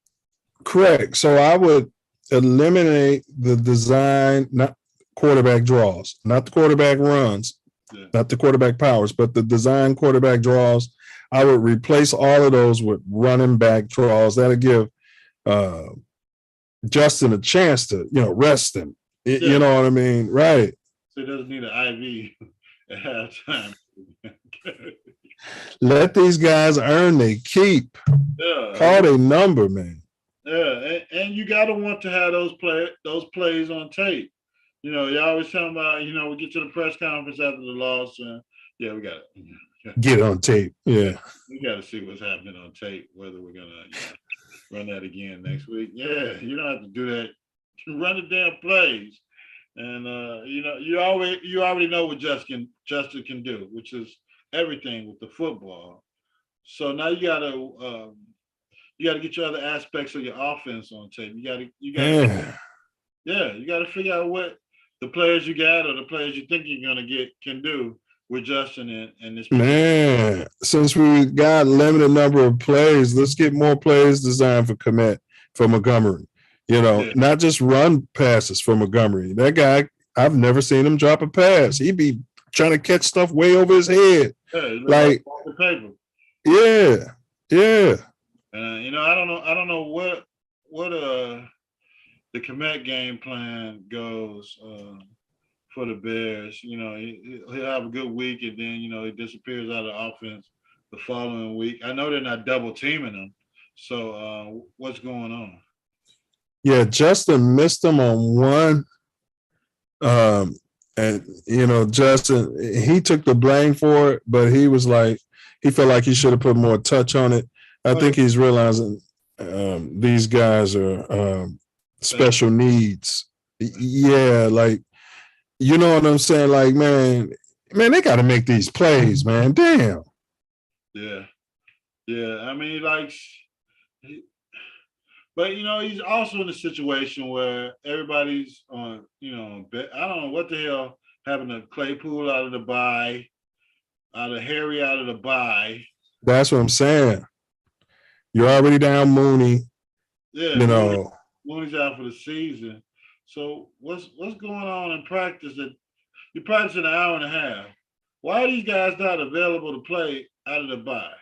Correct. So I would eliminate the design, not quarterback draws, not the quarterback runs, not the quarterback powers, but the design quarterback draws. I would replace all of those with running back draws. That'll give Justin a chance to, rest him. You know what I mean? Right. So he doesn't need an IV at halftime. Let these guys earn their keep. Yeah. Call their number, man. Yeah, and you got to want to have those plays on tape. You always talking about, we get to the press conference after the loss, and we got to get it on tape. Yeah. We got to see what's happening on tape, whether we're going to run that again next week. Yeah, you don't have to do that. Run the damn plays. And, you already know what Justin can do, which is everything with the football. So now you got to get your other aspects of your offense on tape. You got to figure out what the players you got or the players you think you're going to get can do with Justin and this. Man, since we got a limited number of plays, let's get more plays designed for Montgomery. Not just run passes for Montgomery. That guy, I've never seen him drop a pass. He'd be trying to catch stuff way over his head. Like the paper. Yeah. I don't know what the Komet game plan goes for the Bears. He'll have a good week and then he disappears out of the offense the following week. I know they're not double teaming him. So what's going on? Yeah, Justin missed him on one. And Justin, he took the blame for it, but he was like, he felt like he should have put more touch on it. I think he's realizing these guys are special needs. Yeah, like, you know what I'm saying? Like, man, they got to make these plays, man. Damn. Yeah. I mean, but he's also in a situation where everybody's on, I don't know what the hell happened to Claypool out of the bye, out of Harry out of the bye. That's what I'm saying. You're already down Mooney. Yeah, Mooney's out for the season. So what's going on in practice You practice an hour and a half. Why are these guys not available to play out of the bye?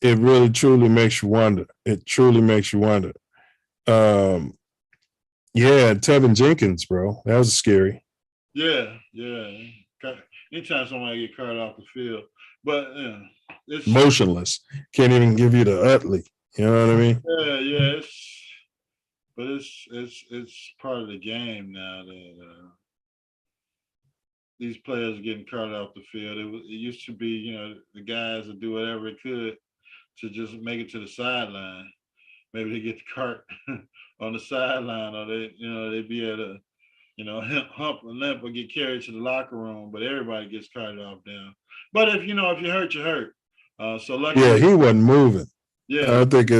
It really truly makes you wonder. It truly makes you wonder. Yeah, Tevin Jenkins, bro. That was scary. Yeah. Anytime somebody get carted off the field, but it's Motionless. Can't even give you the Utley. You know what I mean? Yeah. It's part of the game now that these players are getting carted off the field. It used to be, the guys would do whatever they could to just make it to the sideline. Maybe they get the cart on the sideline, or they'd be able to, hump a limp or get carried to the locker room. But everybody gets carted off down. But if you hurt, you hurt. So luckily, yeah, he wasn't moving. Yeah, I think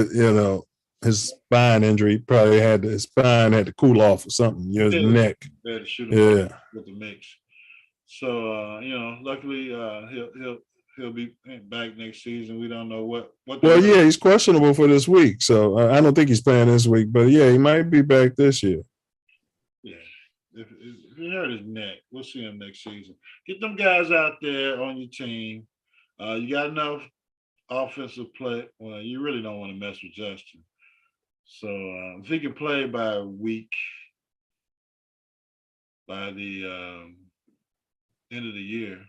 his spine injury probably his spine had to cool off or something. His neck. They had to shoot him with the mix. So luckily he'll be back next season. We don't know what. Well, yeah, he's questionable for this week, so I don't think he's playing this week. But yeah, he might be back this year. Yeah, if he hurt his neck, we'll see him next season. Get them guys out there on your team. You got enough offensive play. Well, you really don't want to mess with Justin. So if he can play by a week, by the end of the year.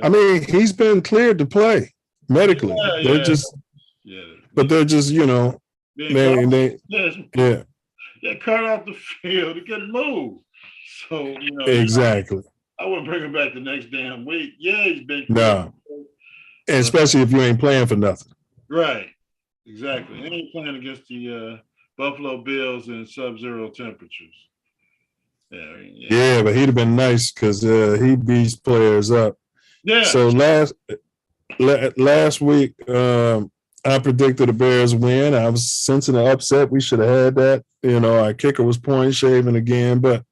I mean, he's been cleared to play medically. They're just cut off the field. He couldn't move. So exactly. I wouldn't bring him back the next damn week. Yeah, he's been no, especially if you ain't playing for nothing. Right. Exactly. He ain't playing against the Buffalo Bills in sub-zero temperatures. Yeah, but he'd have been nice because he beats players up. Yeah. So last week, I predicted the Bears win. I was sensing an upset. We should have had that. Our kicker was point shaving again, but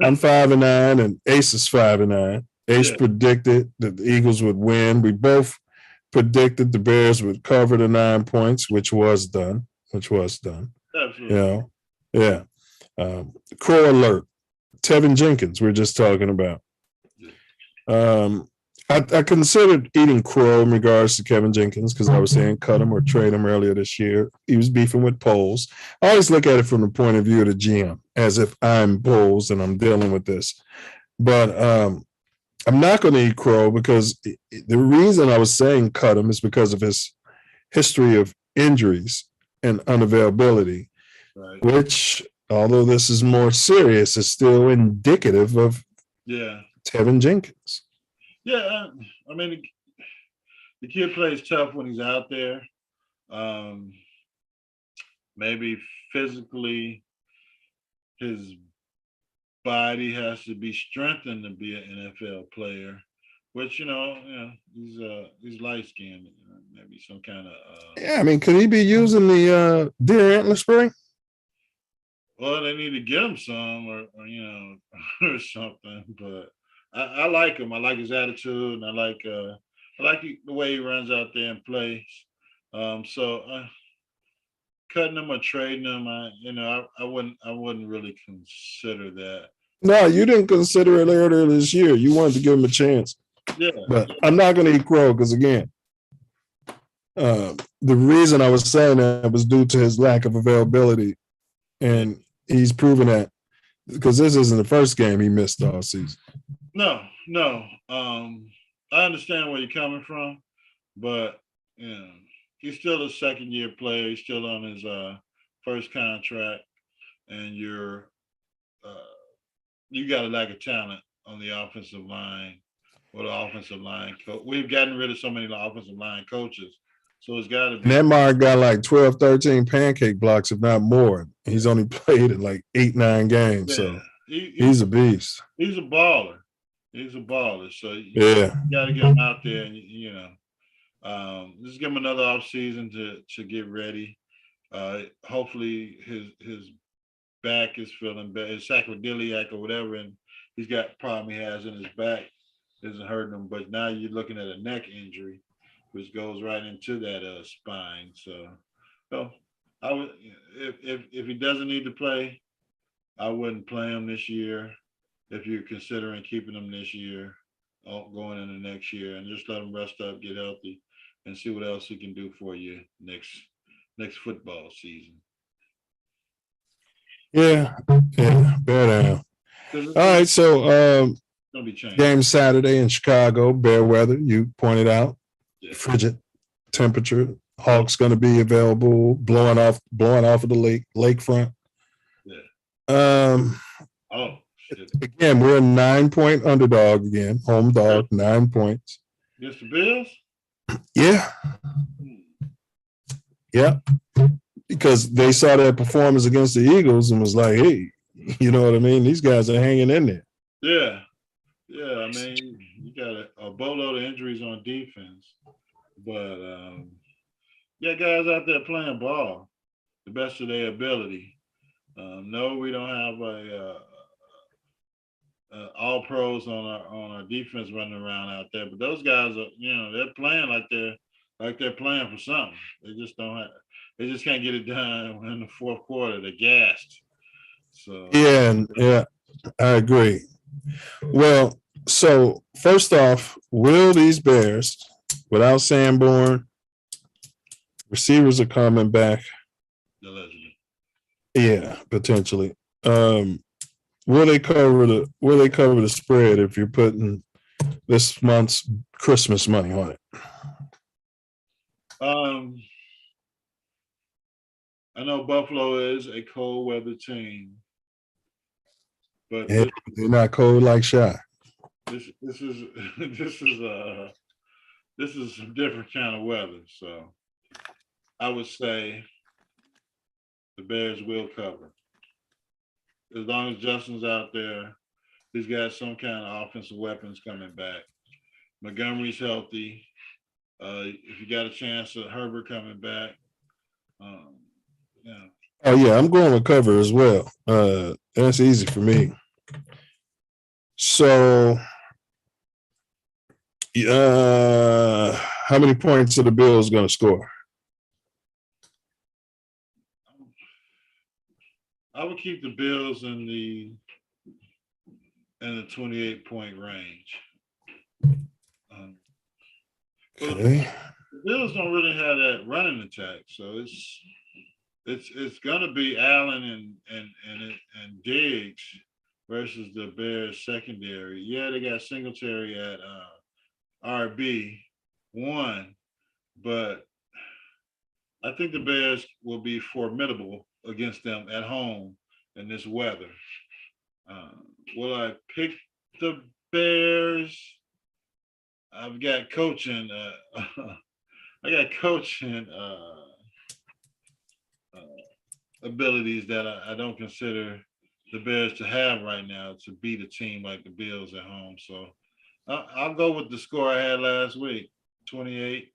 I'm 5-9 and Ace is 5-9. Ace predicted that the Eagles would win. We both predicted the Bears would cover the 9 points, which was done. Absolutely. Yeah. Crow alert. Tevin Jenkins, we're just talking about. I considered eating crow in regards to Kevin Jenkins because I was saying cut him or trade him earlier this year. He was beefing with Poles. I always look at it from the point of view of the GM, as if I'm Poles and I'm dealing with this. But I'm not going to eat crow because the reason I was saying cut him is because of his history of injuries and unavailability, which, although this is more serious, is still indicative of Tevin Jenkins. Yeah, I mean, the kid plays tough when he's out there. Maybe physically, his body has to be strengthened to be an NFL player, which he's light skinned. Maybe some kind of. I mean, could he be using the deer antler spray? Well, they need to get him some, or or something. But I like him. I like his attitude, and I like the way he runs out there and plays. So cutting him or trading him, I wouldn't really consider that. No, you didn't consider it earlier this year. You wanted to give him a chance. Yeah, but I'm not going to eat crow because again, the reason I was saying that was due to his lack of availability, and he's proven that because this isn't the first game he missed all season. No. I understand where you're coming from, but he's still a second-year player. He's still on his first contract, and you got a lack of talent on the offensive line or the offensive line coach. We've gotten rid of so many offensive line coaches, so it's got to be. And that Mark got like 12, 13 pancake blocks, if not more. He's only played in like 8-9 games, so he's a beast. He's a baller. So you got to get him out there, and just give him another offseason to get ready. Hopefully his back is feeling better, his sacroiliac or whatever, and he's got a problem he has in his back isn't hurting him. But now you're looking at a neck injury, which goes right into that spine. So I would, if he doesn't need to play, I wouldn't play him this year if you're considering keeping him this year, going into next year, and just let him rest up, get healthy, and see what else he can do for you next football season. Yeah, bear down. All right, so Gonna be changed. game Saturday in Chicago, bear weather. You pointed out, frigid temperature. Hawks going to be available, blowing off of the lakefront. Yeah. Again, we're a 9-point underdog again, home dog, 9 points. Against the Bills? Yeah. Yeah. Because they saw their performance against the Eagles and was like, hey, you know what I mean? These guys are hanging in there. Yeah. Yeah, I mean, you got a boatload of injuries on defense. But guys out there playing ball the best of their ability. No, we don't have all pros on our defense running around out there, but those guys are, they're playing like they're playing for something. They just can't get it done in the fourth quarter. They're gassed. So yeah, I agree. Well, so first off, will these Bears, without Sanborn, receivers are coming back? Allegedly. Yeah, potentially. Will they cover the spread if you're putting this month's Christmas money on it? I know Buffalo is a cold weather team, but they're not cold like Shy. This is some different kind of weather. So I would say the Bears will cover. As long as Justin's out there, he's got some kind of offensive weapons coming back. Montgomery's healthy. If you got a chance of Herbert coming back, Oh yeah, I'm going with cover as well. That's easy for me. So, how many points are the Bills going to score? I would keep the Bills in the 28-point range. Okay. The Bills don't really have that running attack, so it's gonna be Allen and Diggs versus the Bears secondary. Yeah, they got Singletary at RB1, but I think the Bears will be formidable against them at home in this weather. Will I pick the Bears? I've got coaching. Abilities that I don't consider the Bears to have right now to beat a team like the Bills at home. So I'll go with the score I had last week, 28-20.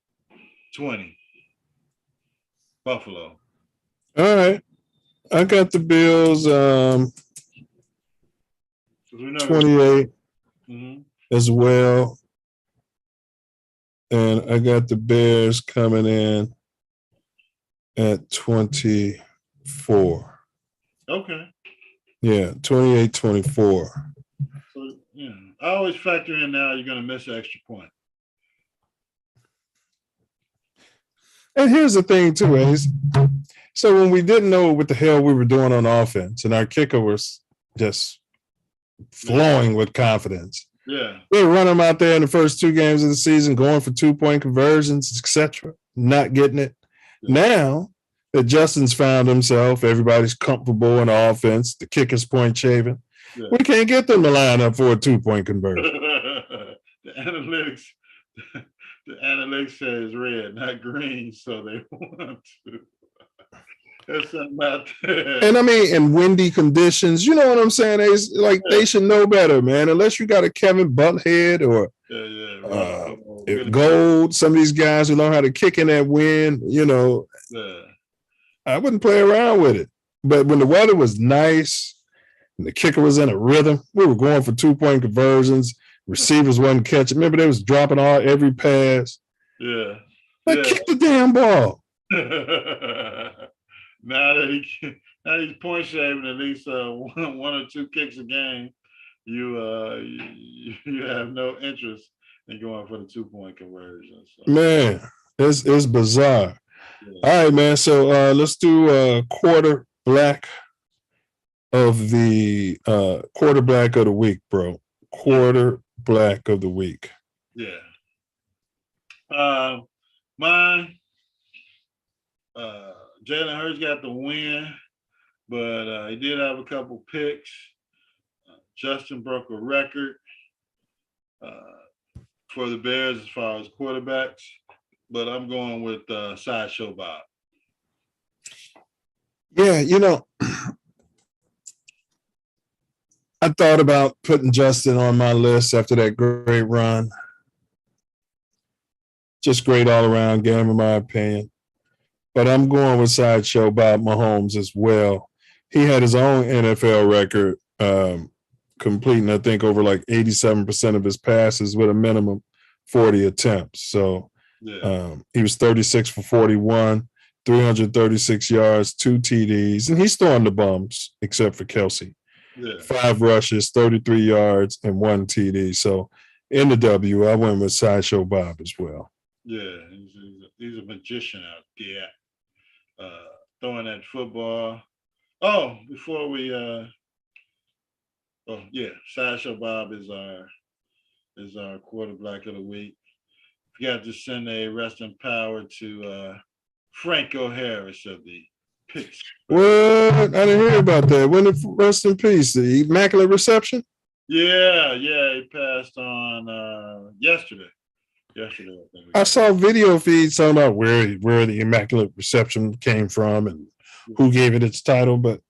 Buffalo. All right. I got the Bills 28 as well. And I got the Bears coming in at 24. Okay. Yeah, 28-24. So, I always factor in now you're going to miss an extra point. And here's the thing, too, Ace. So when we didn't know what the hell we were doing on offense and our kicker was just flowing with confidence. Yeah. We were running them out there in the first 2 games of the season, going for 2-point conversions, etc., not getting it. Yeah. Now that Justin's found himself, everybody's comfortable in offense, the kicker's point shaving. Yeah. We can't get them to line up for a 2-point conversion. The analytics says red, not green, so they want to. There's something out there. And I mean, in windy conditions, you know what I'm saying? They should know better, man. Unless you got a Kevin Butthead or Gold, some of these guys who know how to kick in that wind, I wouldn't play around with it. But when the weather was nice and the kicker was in a rhythm, we were going for 2-point conversions. Receivers wasn't catching. Remember, they was dropping every pass. Yeah. Kick the damn ball. Now that now he's point shaving at least one or two kicks a game. You have no interest in going for the 2-point conversion. So. Man, it's bizarre. Yeah. All right, man. So let's do quarter black of the week, bro. Quarter black of the week. Yeah. Mine. Jalen Hurts got the win, but he did have a couple picks. Justin broke a record for the Bears as far as quarterbacks, but I'm going with Sideshow Bob. Yeah, I thought about putting Justin on my list after that great run. Just great all around game, in my opinion. But I'm going with Sideshow Bob Mahomes as well. He had his own NFL record, completing, I think, over like 87% of his passes with a minimum 40 attempts. So he was 36 for 41, 336 yards, 2 TDs, and he's throwing the bums except for Kelsey. 5 rushes, 33 yards, and 1 TD. So in the W, I went with Sideshow Bob as well. Yeah, he's a magician out there, throwing that football. Oh, before we, Sideshow Bob is our quarterback of the week. Forgot to send a rest in power to Franco Harris of the Pittsburgh. What? I didn't hear about that. When did rest in peace? The Immaculate Reception? Yeah, he passed on yesterday. I think. I saw video feeds talking about where the Immaculate Reception came from and who gave it its title, but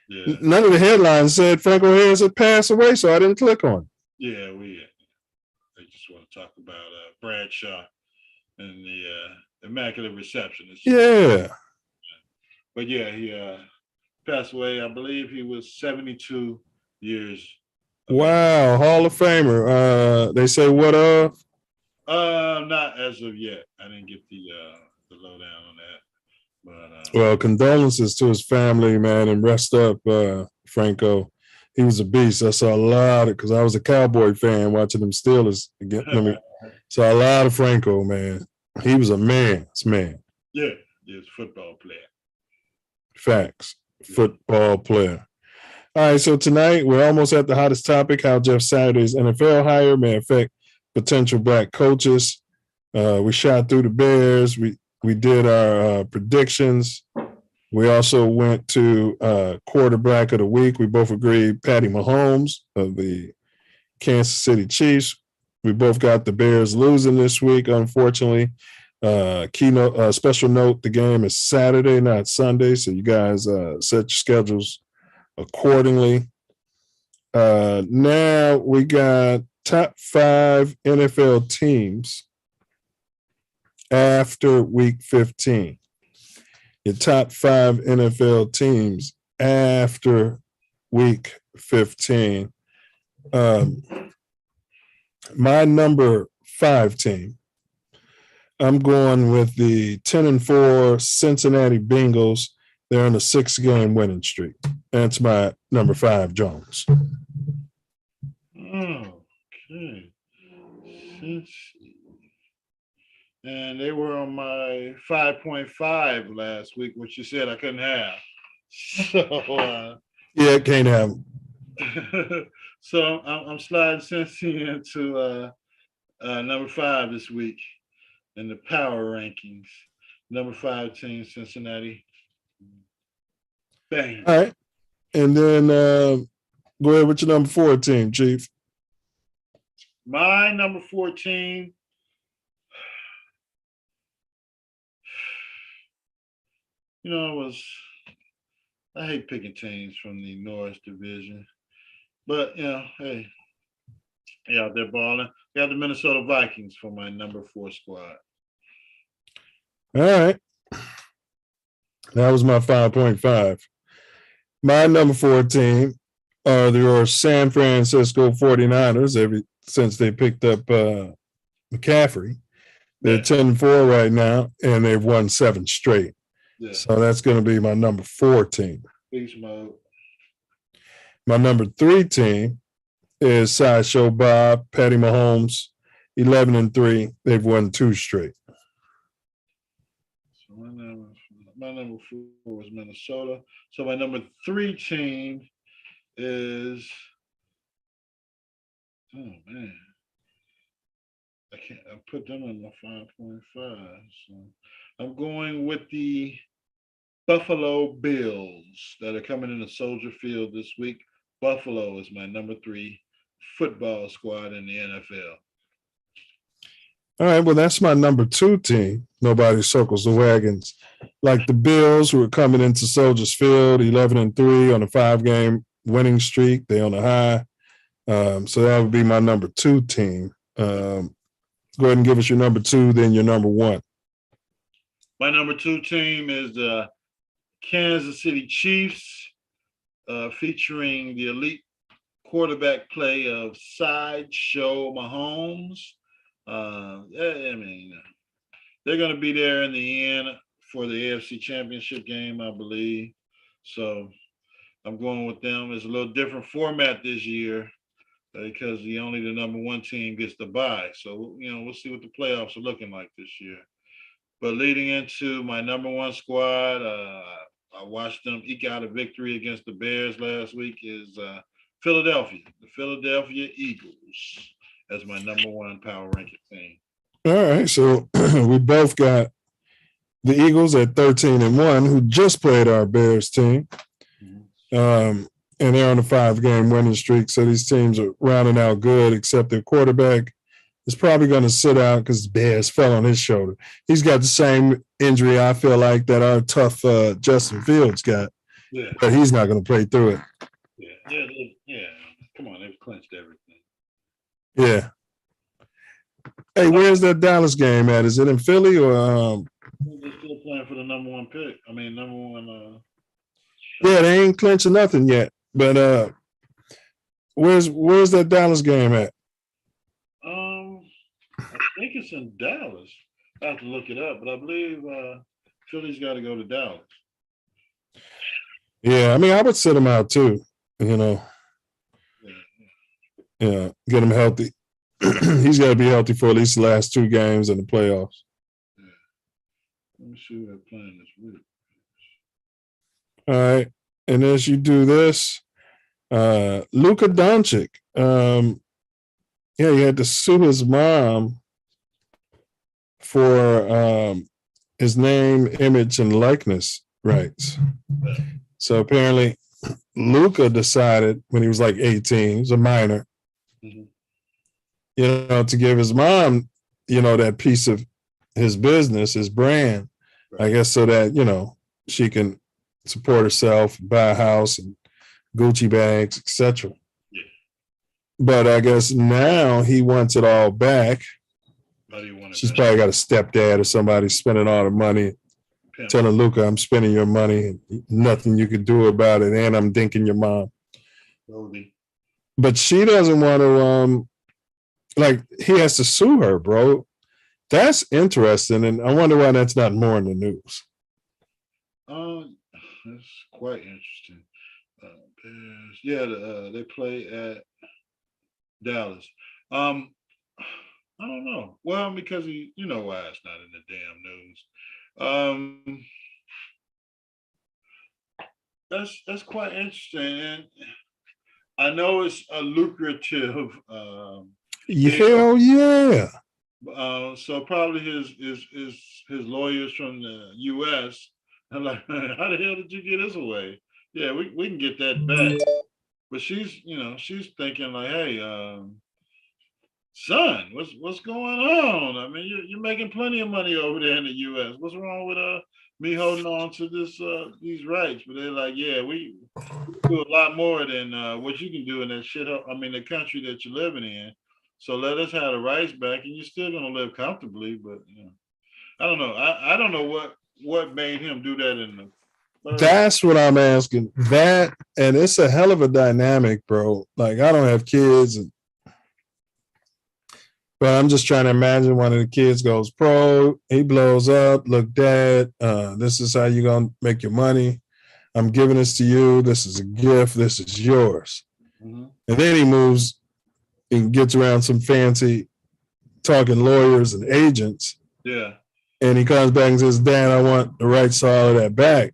none of the headlines said Franco Harris had passed away, so I didn't click on it. Yeah, I just want to talk about Bradshaw and the Immaculate Reception. But he passed away. I believe he was 72 years. Wow, Hall of Famer. They say what of? Not as of yet. I didn't get the lowdown on that. But well, condolences to his family, man, and rest up, Franco. He was a beast. I saw a lot of, because I was a Cowboy fan watching them Steelers again. Saw a lot of Franco, man. He was a man's man. Yeah, he was a football player. Facts. Football player. All right, so tonight we're almost at the hottest topic, how Jeff Saturday's NFL hire may affect potential black coaches. We shot through the Bears. We did our predictions. We also went to quarterback of the week. We both agreed Patty Mahomes of the Kansas City Chiefs. We both got the Bears losing this week, unfortunately. Special note, the game is Saturday, not Sunday, so you guys set your schedules accordingly. Now we got top 5 NFL teams after week 15. Your top 5 NFL teams after week 15. My number 5 team, I'm going with the 10-4 Cincinnati Bengals. They're on a 6-game winning streak. That's my number 5, Jones. Okay. And they were on my 5.5 last week, which you said I couldn't have. So can't have them. So I'm sliding Cincy into number 5 this week in the power rankings. Number 5 team, Cincinnati. Bang. All right. And then go ahead with your number 4 team, Chief. My number 14. I hate picking teams from the North Division. But, hey, they're balling. Got the Minnesota Vikings for my number 4 squad. All right. That was my 5.5. My number 4 team are the San Francisco 49ers since they picked up McCaffrey. They're 10-4 right now, and they've won 7 straight. Yeah. So that's going to be my number 4 team. Beast mode. My number 3 team is Sideshow Bob, Patty Mahomes, 11-3. They've won 2 straight. So my number 4 is Minnesota. So my number 3 team is, oh man, I put them in my 5.5. So I'm going with the Buffalo Bills that are coming into Soldier Field this week. Buffalo is my number 3 football squad in the NFL. All right, well, that's my number 2 team. Nobody circles the wagons. Like the Bills, who are coming into Soldiers Field, 11-3 on a 5-game winning streak. They on a high. So that would be my number 2 team. Go ahead and give us your number 2, then your number 1. My number 2 team is the Kansas City Chiefs, featuring the elite quarterback play of Sideshow Mahomes. I mean, they're going to be there in the end for the AFC Championship game, I believe. So I'm going with them. It's a little different format this year because only the number 1 team gets the bye. So, we'll see what the playoffs are looking like this year. But leading into my number 1 squad, I watched them eke out a victory against the Bears last week, is Philadelphia, the Philadelphia Eagles, as my number 1 power ranking team. All right, so we both got the Eagles at 13-1, who just played our Bears team. And they're on a 5-game winning streak. So these teams are rounding out good, except their quarterback is probably going to sit out because Bears fell on his shoulder. He's got the same injury, I feel like, that our tough Justin Fields got. Yeah. But he's not going to play through it. Yeah. Come on, they've clinched everything. Yeah. Hey, where's that Dallas game at? Is it in Philly or? They're still playing for the number 1 pick. I mean, number 1. Yeah, they ain't clinching nothing yet. But where's that Dallas game at? I think it's in Dallas. I have to look it up, but I believe Philly's got to go to Dallas. Yeah, I mean, I would sit him out too. Yeah, get him healthy. He's got to be healthy for at least the last 2 games in the playoffs. Yeah. Let me see who they're playing this week. All right, and as you do this, Luka Doncic, he had to sue his mom for his name, image, and likeness rights. So apparently, Luka decided when he was like 18, he was a minor, to give his mom, that piece of his business, his brand, I guess, so that, she can support herself, buy a house and Gucci bags, etc. Yeah. But I guess now he wants it all back. She's probably got a stepdad or somebody spending all the money, telling Luka, I'm spending your money and nothing you can do about it, and I'm dinking your mom. But she doesn't want to, he has to sue her, bro. That's interesting, and I wonder why that's not more in the news. That's quite interesting. They play at Dallas. I don't know. Well, because you know why it's not in the damn news. That's quite interesting, and I know it's a lucrative. Hell yeah. So probably his lawyers from the U.S. I'm like, how the hell did you get this away? Yeah, we can get that back. But she's thinking like, hey, son, what's going on? I mean, you're making plenty of money over there in the U.S. What's wrong with me holding on to these rights? But they're like, yeah, we do a lot more than what you can do in that the country that you're living in. So let us have the rights back, and you're still gonna live comfortably. But I don't know. I don't know what made him do that in the. That's what I'm asking. That, and it's a hell of a dynamic, bro. Like, I don't have kids, but I'm just trying to imagine one of the kids goes pro, he blows up. Look, dad, this is how you're gonna make your money. I'm giving this to you. This is a gift. This is yours. Mm-hmm. And then he moves and gets around some fancy talking lawyers and agents. Yeah. And he comes back and says, Dan, I want the rights to all of that back.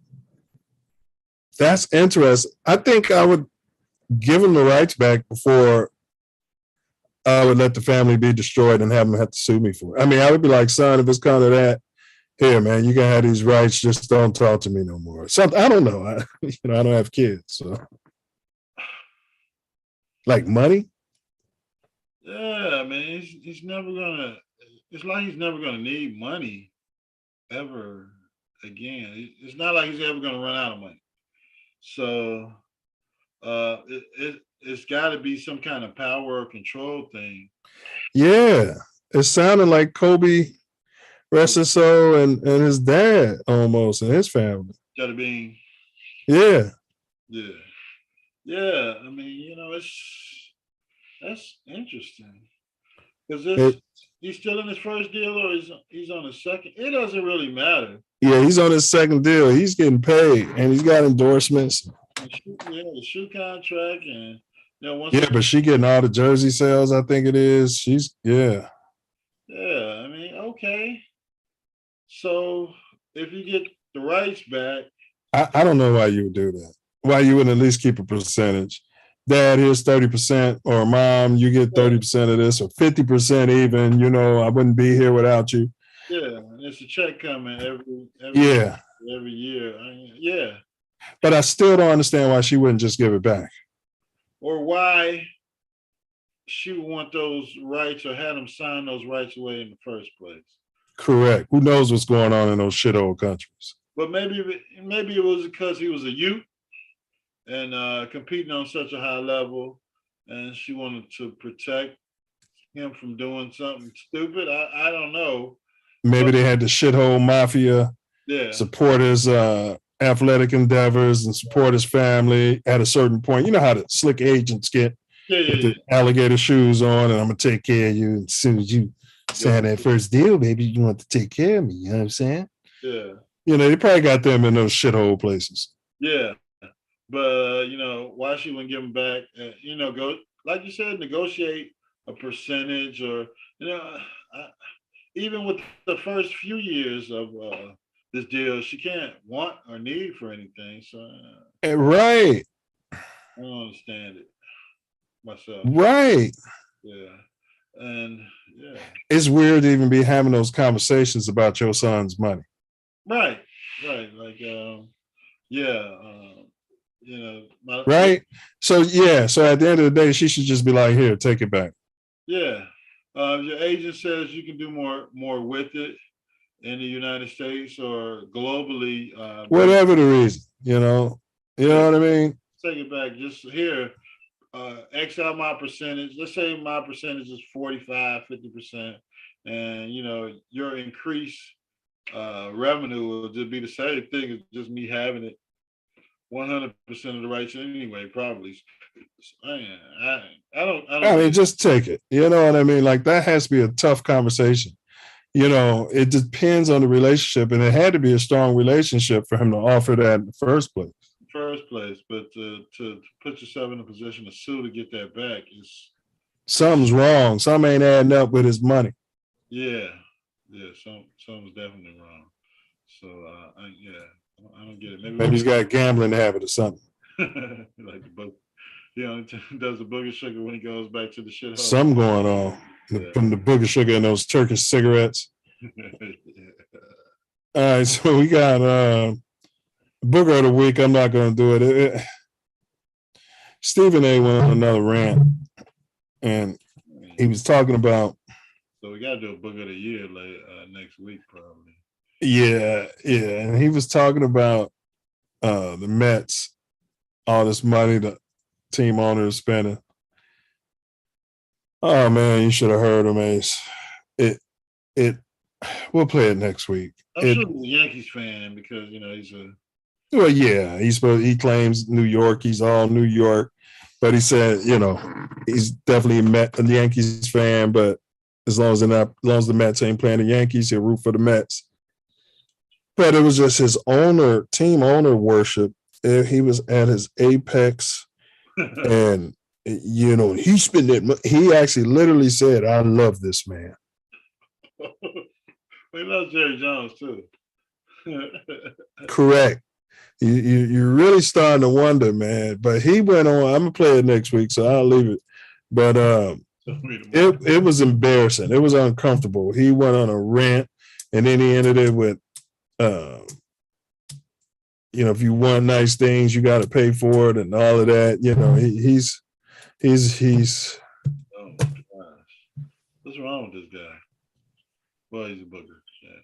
That's interesting. I think I would give him the rights back before I would let the family be destroyed and have them have to sue me for it. I mean, I would be like, son, if it's kind of that, here, man, you can have these rights. Just don't talk to me no more. Something, I don't know. I don't have kids. So, like money? Yeah, I mean, he's never gonna. It's like he's never gonna need money ever again. It's not like he's ever gonna run out of money. So, it's got to be some kind of power or control thing. Yeah, it sounded like Kobe, rest his soul, and his dad almost, and his family. Got to be. Yeah. Yeah. I mean, that's interesting because he's still in his first deal or he's on his second. It doesn't really matter. Yeah, he's on his second deal. He's getting paid, and he's got endorsements. The shoe contract, and but she getting all the jersey sales. I think it is. Yeah, I mean, okay. So if you get the rights back, I don't know why you would do that. Why you wouldn't at least keep a percentage? Dad, here's 30%, or mom, you get 30% of this, or 50% even. I wouldn't be here without you. Yeah, and it's a check coming every year. Yeah. But I still don't understand why she wouldn't just give it back. Or why she would want those rights or had them sign those rights away in the first place. Correct. Who knows what's going on in those shithole countries? But maybe it was because he was a youth and competing on such a high level, and she wanted to protect him from doing something stupid. I don't know. Maybe they had the shithole mafia support his athletic endeavors and support his family at a certain point. You know how the slick agents get with the alligator shoes on, and I'm going to take care of you as soon as you sign that first deal, baby. You want to take care of me. You know what I'm saying? Yeah. They probably got them in those shithole places. Yeah. But, why she wouldn't give them back? Go, like you said, negotiate a percentage or, even with the first few years of this deal, she can't want or need for anything. So, right. I don't understand it myself. Right. Yeah. And, it's weird to even be having those conversations about your son's money. Right. Like, right. So at the end of the day, she should just be like, here, take it back. Yeah. Your agent says you can do more with it in the United States or globally. Whatever the reason, you know what I mean? Take it back. Just here, X out my percentage. Let's say my percentage is 45, 50%. And, your increased revenue will just be the same thing as just me having it 100% of the rights anyway, probably. I mean, just take it. You know what I mean? Like, that has to be a tough conversation. It depends on the relationship, and it had to be a strong relationship for him to offer that in the first place. But to put yourself in a position to sue to get that back is something's wrong. Something ain't adding up with his money. Yeah, something's definitely wrong. So I don't get it. Maybe he's got a gambling habit or something. Like the book, he only does the booger sugar when he goes back to the shithole. Something going on. Putting the booger sugar in those Turkish cigarettes. All right, so we got booger of the week. I'm not going to do it. Stephen A. went on another rant, and he was talking about. So we got to do a booger of the year next week, probably. Yeah, and he was talking about the Mets, all this money the team owner is spending. Oh man, you should have heard him, Ace. We'll play it next week. I'm sure he's a Yankees fan because he's a. Well, yeah, he claims New York. He's all New York, but he said he's definitely a Yankees fan. But as long as the Mets ain't playing the Yankees, he'll root for the Mets. But it was just his team owner worship he was at his apex, and he spent it. He actually literally said, "I love this man." We love Jerry Jones too. Correct. You're really starting to wonder, man. But he went on. I'm gonna play it next week, so I'll leave it. But it was embarrassing. It was uncomfortable. He went on a rant, and then he ended it with, if you want nice things, you got to pay for it, and all of that. He's. Oh my gosh, what's wrong with this guy? Well, he's a booger. Yeah.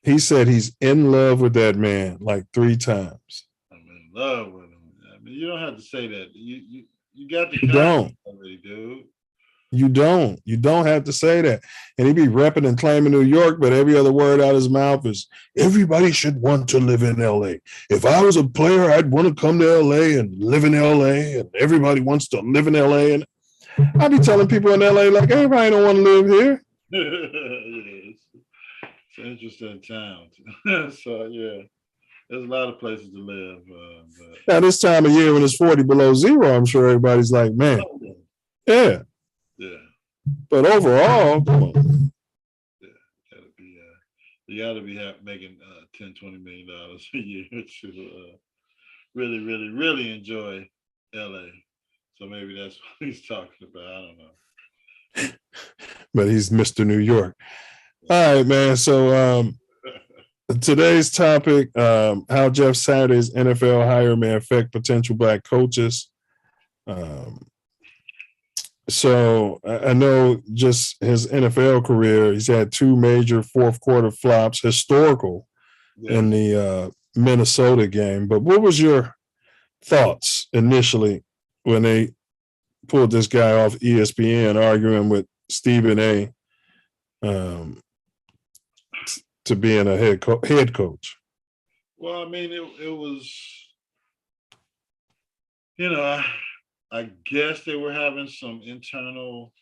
He said he's in love with that man like 3 times. I'm in love with him. I mean, you don't have to say that. You got the don't already, dude. You don't have to say that. And he be repping and claiming New York, but every other word out of his mouth is everybody should want to live in LA. If I was a player, I'd want to come to LA and live in LA, and everybody wants to live in LA. And I be telling people in LA, like, everybody don't want to live here. It's an interesting town. So yeah, there's a lot of places to live. But now this time of year when it's 40 below zero, I'm sure everybody's like, man, yeah. But overall, come on. You gotta be making $10-20 million a year to really, really, really enjoy LA. So maybe that's what he's talking about. I don't know. But he's Mr. New York. All right, man. So today's topic, how Jeff Saturday's NFL hire may affect potential Black coaches. So I know just his NFL career, he's had 2 major fourth quarter flops, historical in the Minnesota game. But what was your thoughts initially when they pulled this guy off ESPN arguing with Stephen A. To being a head coach? Well, I mean, it was, I guess they were having some internal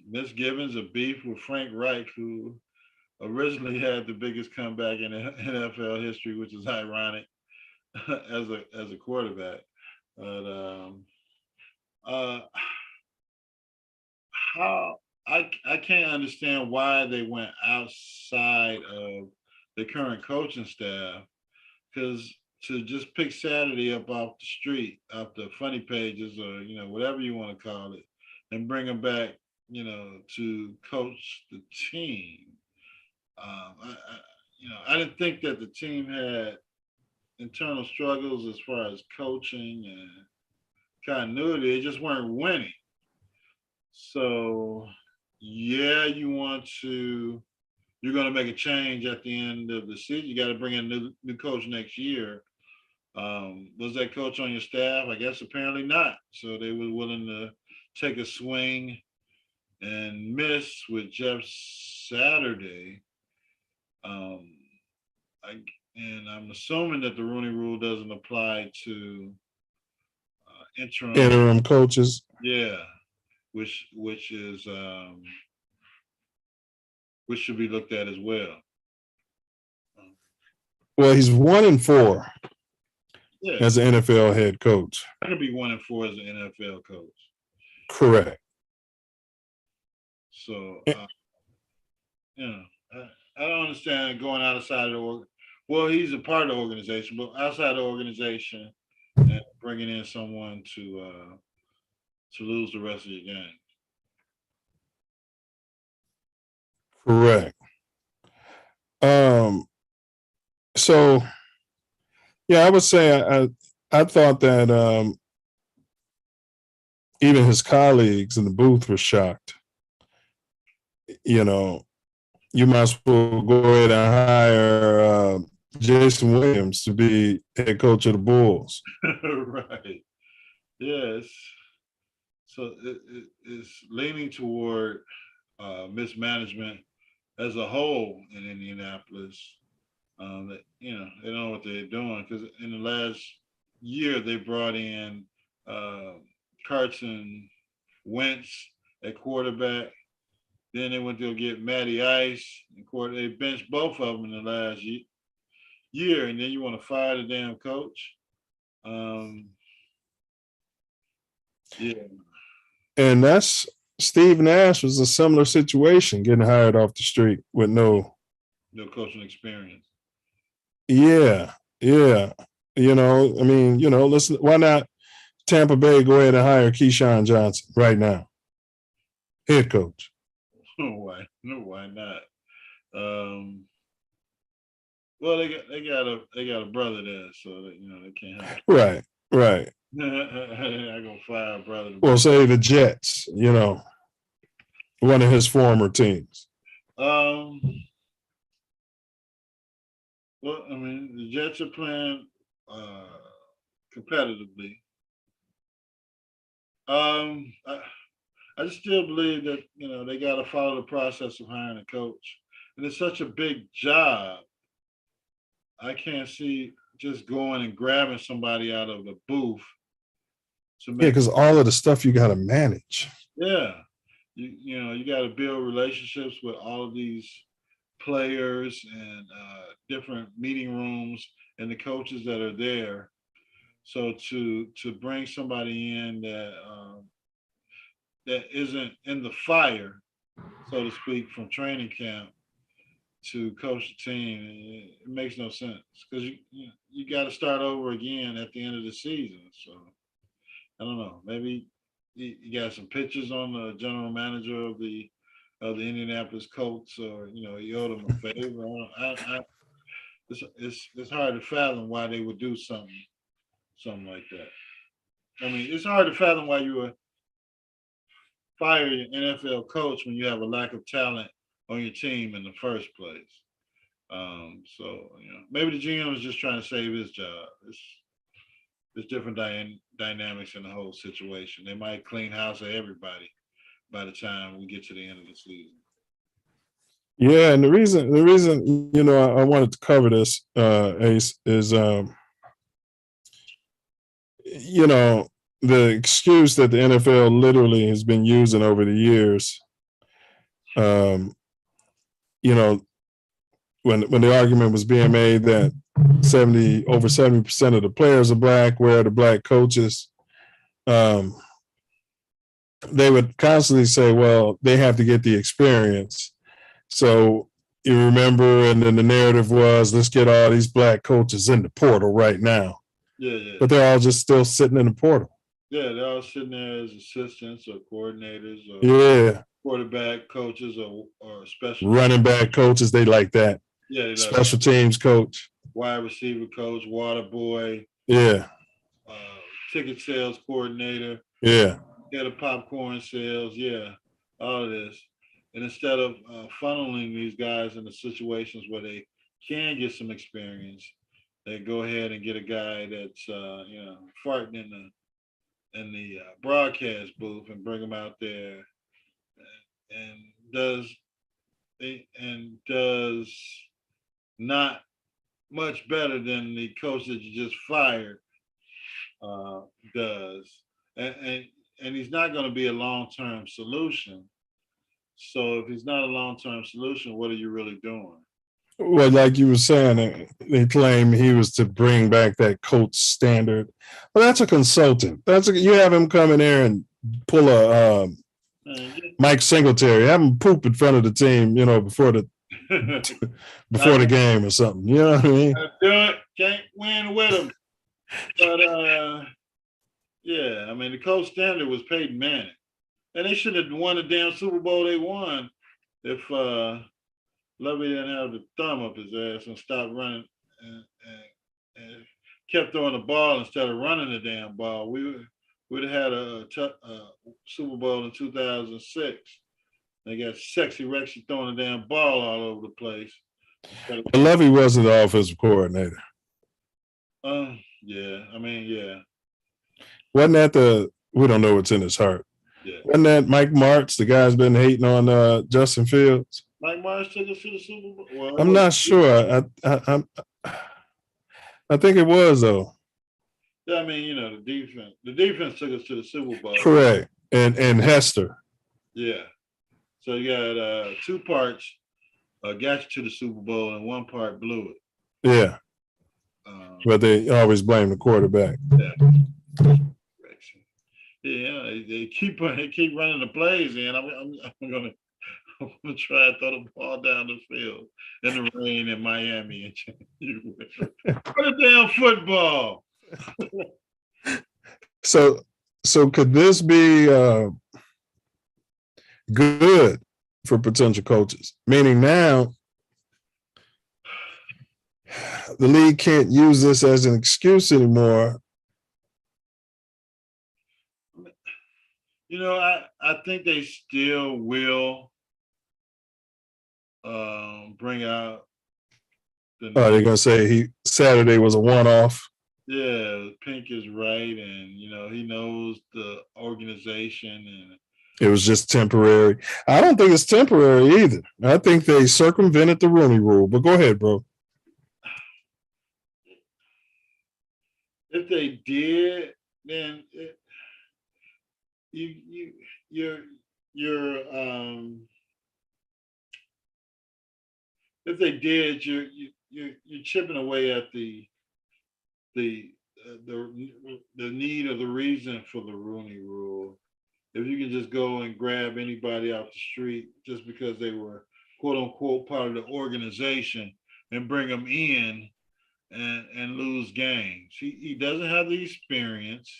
misgivings of beef with Frank Reich, who originally had the biggest comeback in NFL history, which is ironic as a quarterback. But how I can't understand why they went outside of the current coaching staff, because to just pick Saturday up off the street, off the funny pages, or whatever you want to call it, and bring him back, to coach the team. I didn't think that the team had internal struggles as far as coaching and continuity. They just weren't winning. So yeah, you're going to make a change at the end of the season. You got to bring in a new coach next year. Was that coach on your staff? I guess apparently not. So they were willing to take a swing and miss with Jeff Saturday. And I'm assuming that the Rooney Rule doesn't apply to interim coaches. Yeah, which should be looked at as well. Well, he's 1-4 as an NFL head coach. I could be 1-4 as an NFL coach. Correct. So, I don't understand going outside of the well, he's a part of the organization, but outside the organization and bringing in someone to lose the rest of your game. Correct. So yeah, I would say I thought that even his colleagues in the booth were shocked. You might as well go ahead and hire Jason Williams to be head coach of the Bulls. Right. Yes. So it's leaning toward mismanagement as a whole in Indianapolis. That they don't know what they're doing, because in the last year they brought in Carson Wentz at quarterback, Then they went to go get Matty Ice. Of course, they benched both of them in the last year, and then you want to fire the damn coach. Yeah. And that's Steve Nash was a similar situation, getting hired off the street with no coaching experience. Yeah. You know, I mean, you know, listen, why not Tampa Bay go ahead and hire Keyshawn Johnson right now? Head coach. Why not? Well, they got a brother there, so that, you know, they can't have Right. They're not gonna fire a brother. Well, say the Jets, you know, one of his former teams. Well, I mean, the Jets are playing competitively. I just still believe that, you know, they got to follow the process of hiring a coach, and it's such a big job. I can't see just going and grabbing somebody out of the booth to make. Yeah, because all of the stuff you got to manage. Yeah, you know, you got to build relationships with all of these players and different meeting rooms and the coaches that are there. So to bring somebody in that isn't in the fire, so to speak, from training camp to coach the team, it makes no sense, because you got to start over again at the end of the season. So I don't know, maybe you got some pictures on the general manager of the Indianapolis Colts, or, you know, you owed them a favor. It's hard to fathom why they would do something like that. I mean, it's hard to fathom why you would fire your NFL coach when you have a lack of talent on your team in the first place. So, you know, maybe the GM is just trying to save his job. There's different dynamics in the whole situation. They might clean house of everybody by the time we get to the end of the season. Yeah, and the reason, you know, I wanted to cover this, Ace, is you know, the excuse that the NFL literally has been using over the years. You know, when the argument was being made that over 70% of the players are black, where are the black coaches? They would constantly say, well, they have to get the experience. So you remember, and then the narrative was, let's get all these black coaches in the portal right now. Yeah. But they're all just still sitting in the portal. Yeah, they're all sitting there as assistants or coordinators or quarterback coaches or special running back coaches. They like that. Yeah, they special teams coach, wide receiver coach, water boy. Yeah. Ticket sales coordinator. Yeah. Head of popcorn sales. Yeah, all of this. And instead of funneling these guys into situations where they can get some experience, they go ahead and get a guy that's you know, farting in the broadcast booth and bring him out there and does not much better than the coach that you just fired does, and he's not going to be a long-term solution. So if he's not a long-term solution, what are you really doing? Well, like you were saying, they claim he was to bring back that coach standard. Well, that's a consultant. You have him come in there and pull a Mike Singletary, have him poop in front of the team, you know, before the game or something. You know what I mean? Do it. Can't win with him. But yeah, I mean, the coach standard was Peyton Manning, and they should have won the damn Super Bowl they won if Lovey didn't have the thumb up his ass and stopped running and kept throwing the ball instead of running the damn ball. We would have had a Super Bowl in 2006. They got sexy Rexy throwing the damn ball all over the place. But Lovey wasn't the offensive coordinator. Yeah, I mean, yeah. Wasn't that we don't know what's in his heart. Yeah. Wasn't that Mike Martz, the guy's been hating on Justin Fields? Mike Martz took us to the Super Bowl? Well, I'm not sure. I think it was, though. Yeah, I mean, you know, the defense took us to the Super Bowl. Correct. And Hester. Yeah. So you got 2 parts got you to the Super Bowl and 1 part blew it. Yeah. But they always blame the quarterback. Yeah. Yeah, they keep running the plays in. I'm gonna try to throw the ball down the field in the rain in Miami and put a damn football. So could this be good for potential coaches? Meaning now the league can't use this as an excuse anymore. You know, I think they still will bring out the They're gonna say Saturday was a one-off. Yeah, Pink is right, and you know, he knows the organization, and it was just temporary. I don't think it's temporary either. I think they circumvented the Rooney Rule. But go ahead, bro. If they did, then if they did, you're chipping away at the need or the reason for the Rooney Rule. If you can just go and grab anybody off the street just because they were quote unquote part of the organization and bring them in and lose games, he doesn't have the experience.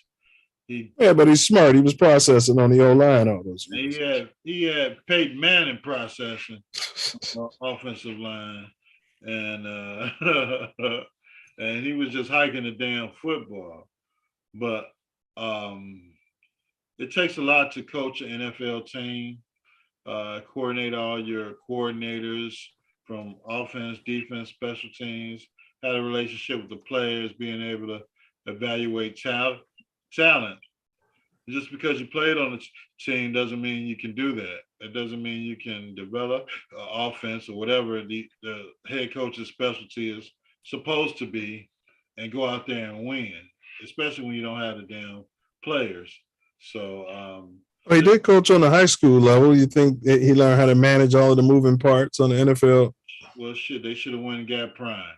Yeah, but he's smart. He was processing on the O-line all those years. He had Peyton Manning processing offensive line, and and he was just hiking the damn football. But it takes a lot to coach an NFL team, coordinate all your coordinators from offense, defense, special teams, have a relationship with the players, being able to evaluate talent. Just because you played on the team doesn't mean you can do that. It doesn't mean you can develop offense or whatever the head coach's specialty is supposed to be and go out there and win, especially when you don't have the damn players. So he did coach on the high school level. You think he learned how to manage all of the moving parts on the NFL? Well, shit, they should have won and got Prime.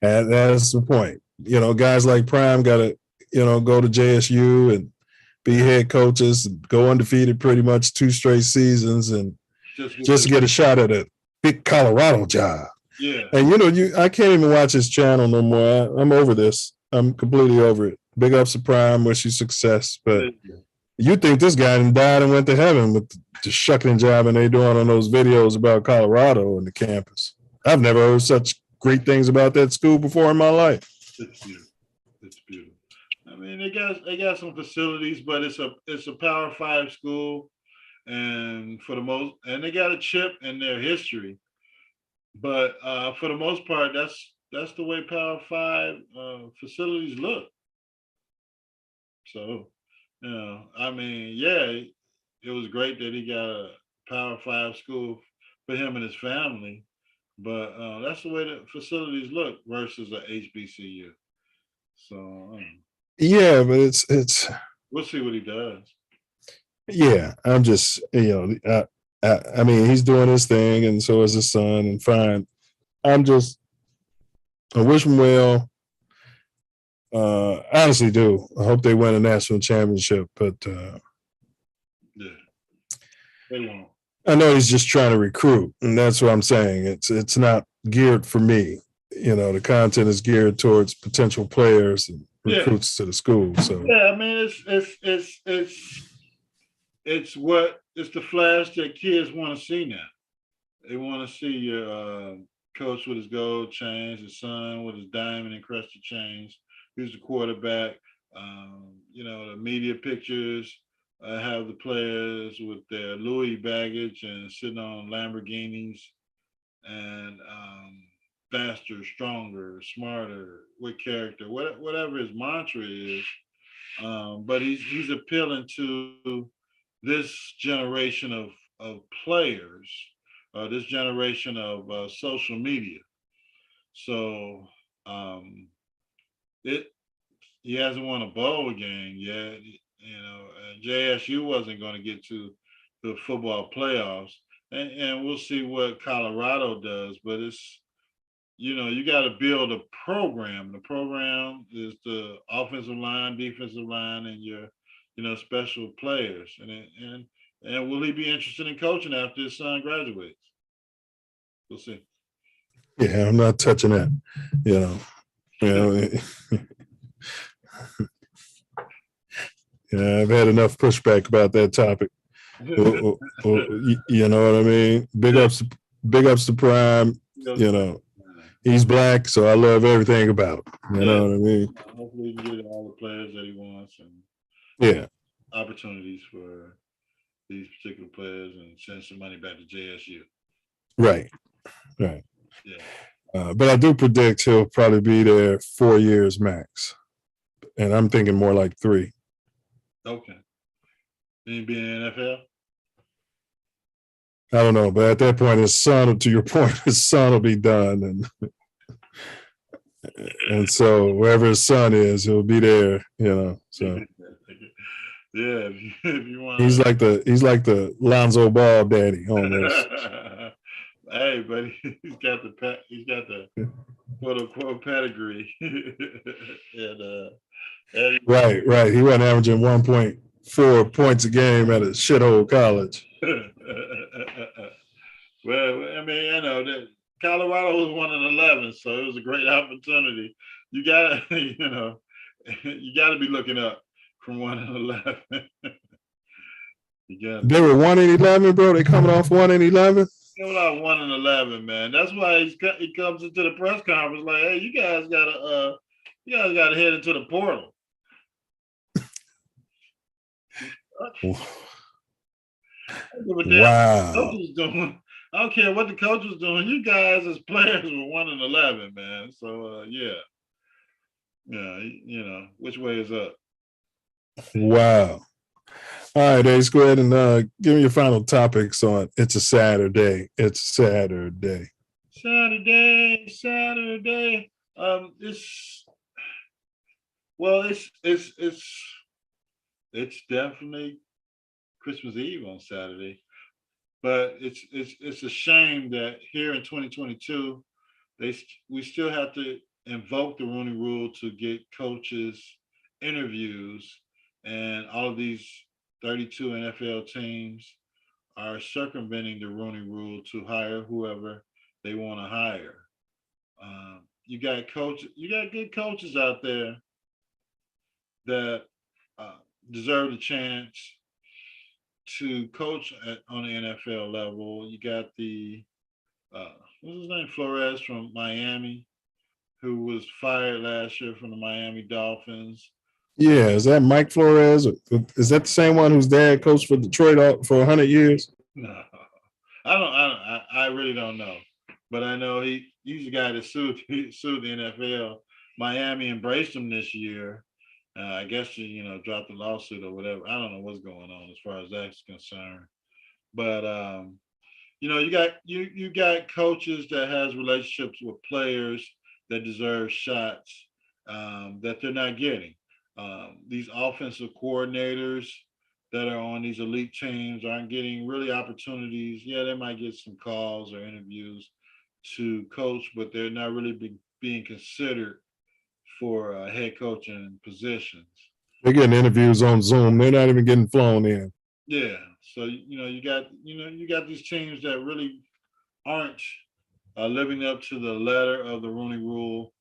And that's the point. You know, guys like Prime got to, go to JSU and be head coaches, and go undefeated pretty much 2 straight seasons, and just get a shot at a big Colorado job. Yeah. And I can't even watch his channel no more. I'm over this. I'm completely over it. Big ups to Prime, wish you success. But you think this guy died and went to heaven with the shucking job and they doing on those videos about Colorado and the campus. I've never heard such great things about that school before in my life. It's beautiful. It's beautiful. I mean, they got some facilities, but it's a Power 5 school, and they got a chip in their history. But for the most part, that's the way Power 5 facilities look. So, I mean, yeah, it was great that he got a Power 5 school for him and his family, but that's the way the facilities look versus a HBCU. So, yeah, but it's. We'll see what he does. Yeah, I'm just, I mean, he's doing his thing, and so is his son, and fine. I wish him well. Honestly, do. I hope they win a national championship, but yeah, they won't. I know he's just trying to recruit, and that's what I'm saying. It's not geared for me. The content is geared towards potential players and recruits to the school. So yeah, I mean, it's the flash that kids want to see now. They want to see your coach with his gold chains, his son with his diamond encrusted chains, who's the quarterback. The media pictures have the players with their Louis baggage and sitting on Lamborghinis and faster, stronger, smarter, with character, whatever his mantra is. But he's appealing to this generation of players, this generation of social media. So he hasn't won a bowl game yet. JSU wasn't going to get to the football playoffs, and we'll see what Colorado does. But it's, you got to build a program. The program is the offensive line, defensive line, and your, special players. And will he be interested in coaching after his son graduates? We'll see. Yeah, I'm not touching that. Yeah, I've had enough pushback about that topic. You know what I mean? Big ups to Prime. He's black, so I love everything about him. You know what I mean? Hopefully, he can get all the players that he wants, and opportunities for these particular players, and send some money back to JSU. Right. Yeah. But I do predict he'll probably be there 4 years max, and I'm thinking more like 3. Okay. Then be in the NFL? I don't know, but at that point, his son, to your point, his son will be done, and so wherever his son is, he'll be there. So yeah, if you want. He's like the Lonzo Ball daddy almost. Hey, buddy, he's got the quote unquote pedigree. and Right. He wasn't averaging 1.4 points a game at a shithole college. Well, I mean, I know that Colorado was 1-11, so it was a great opportunity. You gotta, you gotta be looking up from 1-11. They were 1-11, bro. They coming off 1-11. Coming off 1-11, man. That's why he comes into the press conference like, "Hey, you guys gotta head into the portal." Wow. I don't care what the coach was doing. You guys as players were 1-11, man. So which way is up? Wow. All right, Ace, go ahead and give me your final topics on It's a Saturday. It's Saturday. Saturday. It's definitely Christmas Eve on Saturday, but it's a shame that here in 2022, we still have to invoke the Rooney Rule to get coaches interviews, and all of these 32 NFL teams are circumventing the Rooney Rule to hire whoever they want to hire. You got good coaches out there that deserve the chance to coach on the NFL level. You got the what's his name, Flores from Miami, who was fired last year from the Miami Dolphins. Yeah, is that Mike Flores? Is that the same one whose dad coached for Detroit for 100 years? No, I really don't know, but I know he's the guy that sued the NFL. Miami embraced him this year. I guess dropped the lawsuit or whatever. I don't know what's going on as far as that's concerned. But you got coaches that has relationships with players that deserve shots that they're not getting. These offensive coordinators that are on these elite teams aren't getting really opportunities. Yeah, they might get some calls or interviews to coach, but they're not really being considered for head coaching positions. They're getting interviews on Zoom. They're not even getting flown in. Yeah. So, you got these teams that really aren't living up to the letter of the Rooney Rule.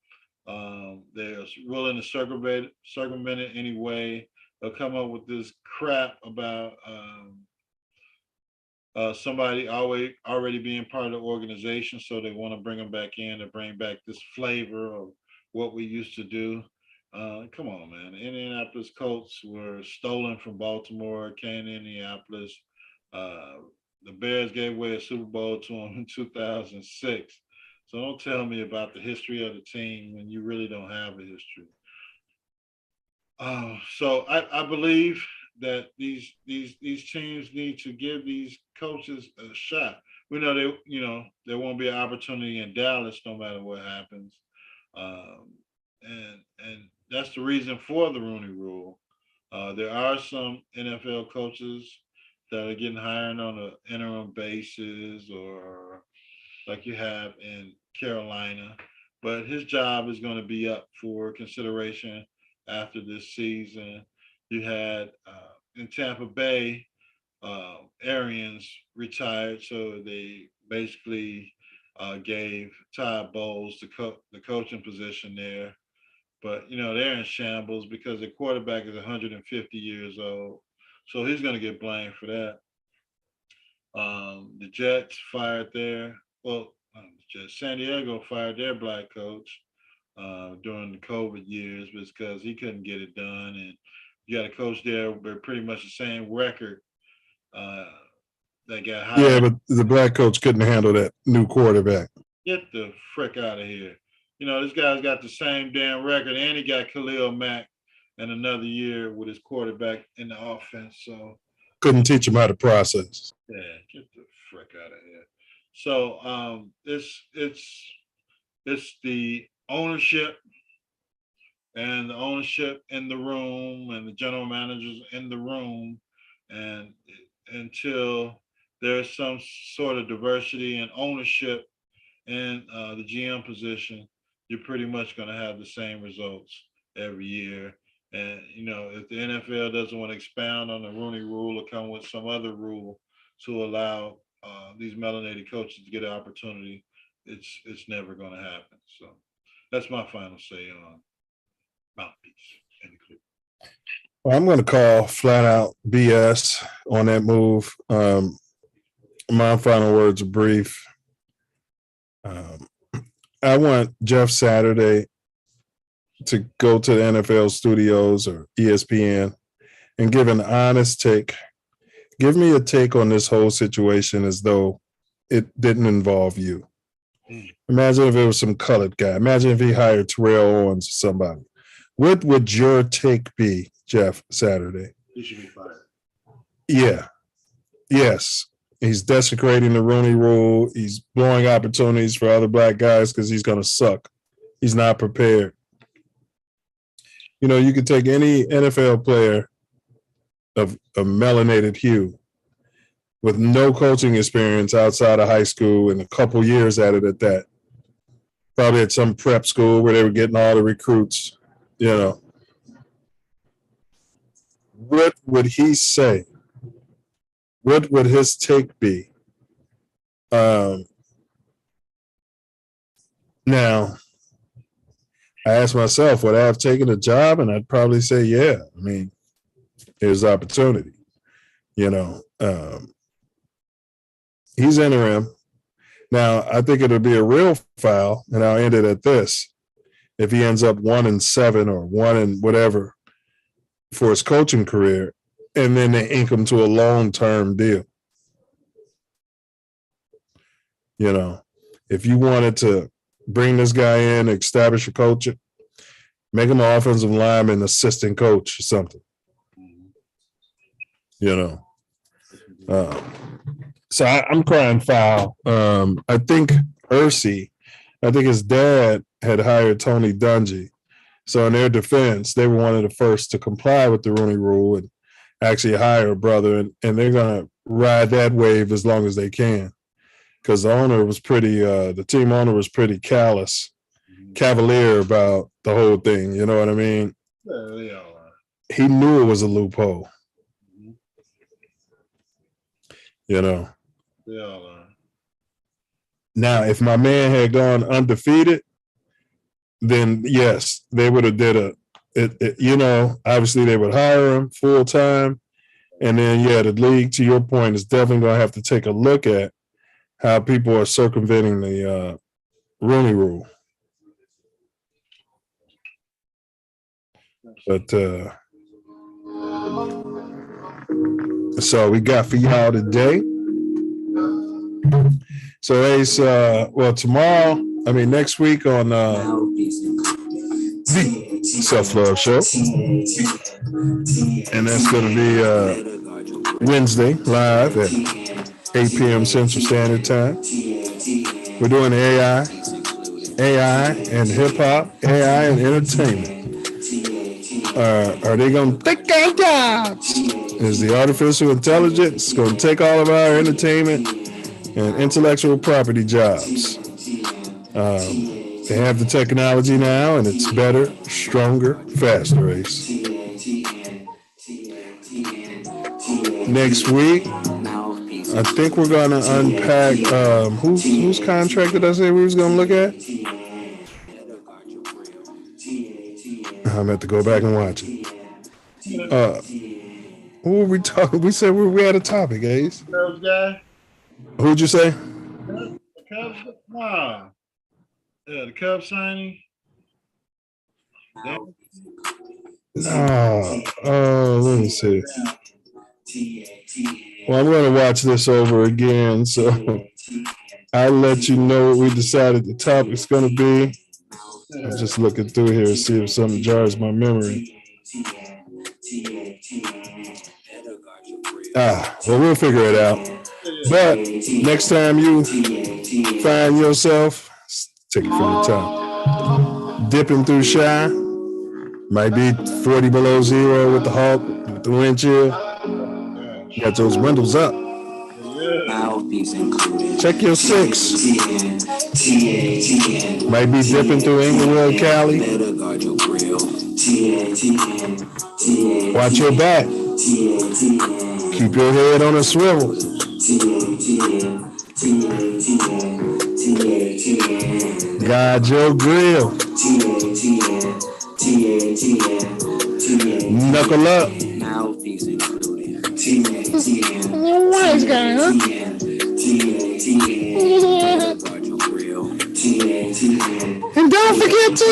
They're willing to circumvent it anyway. They'll come up with this crap about somebody already being part of the organization, so they want to bring them back in to bring back this flavor of what we used to do. Come on, man. Indianapolis Colts were stolen from Baltimore, came to Indianapolis. The Bears gave away a Super Bowl to them in 2006. So don't tell me about the history of the team when you really don't have a history. So I believe that these teams need to give these coaches a shot. We know there won't be an opportunity in Dallas no matter what happens. And that's the reason for the Rooney Rule. There are some NFL coaches that are getting hired on an interim basis, or like you have in Carolina. But his job is going to be up for consideration after this season. You had in Tampa Bay, Arians retired, so they basically gave Todd Bowles the coaching position there. But they're in shambles because the quarterback is 150 years old, so he's going to get blamed for that. The Jets fired San Diego fired their black coach during the COVID years because he couldn't get it done, and you got a coach there with pretty much the same record that got hired. Yeah, but the black coach couldn't handle that new quarterback. Get the frick out of here. This guy's got the same damn record, and he got Khalil Mack in another year with his quarterback in the offense. So couldn't teach him how to process. Yeah, get the frick out of here. So it's the ownership and the ownership in the room and the general managers in the room, and until there's some sort of diversity and ownership in the GM position, you're pretty much going to have the same results every year. And if the NFL doesn't want to expound on the Rooney Rule or come with some other rule to allow these melanated coaches to get an opportunity, it's never going to happen. So that's my final say on Mouthpiece. Well, I'm going to call flat out BS on that move. My final words are brief. I want Jeff Saturday to go to the NFL studios or ESPN and give an honest take. Give me a take on this whole situation as though it didn't involve you. Imagine if it was some colored guy. Imagine if he hired Terrell Owens or somebody. What would your take be, Jeff Saturday? He should be fired. Yeah. Yes. He's desecrating the Rooney Rule. He's blowing opportunities for other black guys because he's going to suck. He's not prepared. You could take any NFL player of a melanated hue with no coaching experience outside of high school and a couple years at it at that. Probably at some prep school where they were getting all the recruits, What would he say? What would his take be? Now, I asked myself, would I have taken a job? And I'd probably say, yeah. I mean, here's opportunity. He's interim. Now, I think it'll be a real foul, and I'll end it at this. If he ends up 1-7 or 1 whatever for his coaching career, and then they ink him to a long-term deal. If you wanted to bring this guy in, establish a culture, make him an offensive lineman, assistant coach or something. So I'm crying foul. I think his dad had hired Tony Dungy. So in their defense, they were one of the first to comply with the Rooney Rule and actually hire a brother, and they're going to ride that wave as long as they can. Because the team owner was pretty cavalier about the whole thing. You know what I mean? Yeah, they all are. He knew it was a loophole. They all are. Now, if my man had gone undefeated, then yes, they would have did obviously they would hire him full time. And then, the league, to your point, is definitely going to have to take a look at how people are circumventing the Rooney Rule. But that's all we got for y'all today. So Ace, next week on the Self-Love Show, and that's going to be Wednesday live at 8 p.m. Central Standard Time. We're doing AI and hip hop, AI and entertainment. Are they going to take our jobs? is the artificial intelligence going to take all of our entertainment and intellectual property jobs. They have the technology now, and it's better, stronger, faster, Ace. Next week, I think we're going to unpack whose contract did I say we was going to look at? I'm going to have to go back and watch it. Who were we talking? We said we had a topic, Ace. Cubs guy. Who'd you say? The Cubs. Wow. Yeah, the Cubs signing. Let me see. Well, I'm going to watch this over again, so I'll let you know what we decided the topic's going to be. I'm just looking through here to see if something jars my memory. Well, we'll figure it out. But next time you find yourself, take it from the top, dipping through Shy, might be 40 below zero with the Hawk, with the wind chill. Got those windows up. Mouthpiece included. Check your 6. Might be dipping through Inglewood, Cali. Watch your back. Keep your head on a swivel. Guide your grill. Knuckle up. Mouthpiece included. Wise guy, huh? And don't forget to.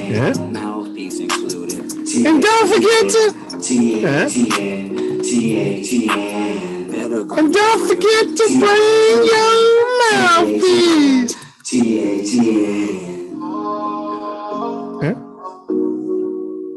Yeah. Mouthpiece included. And don't forget to. Yeah. And don't forget to bring your mouthpiece.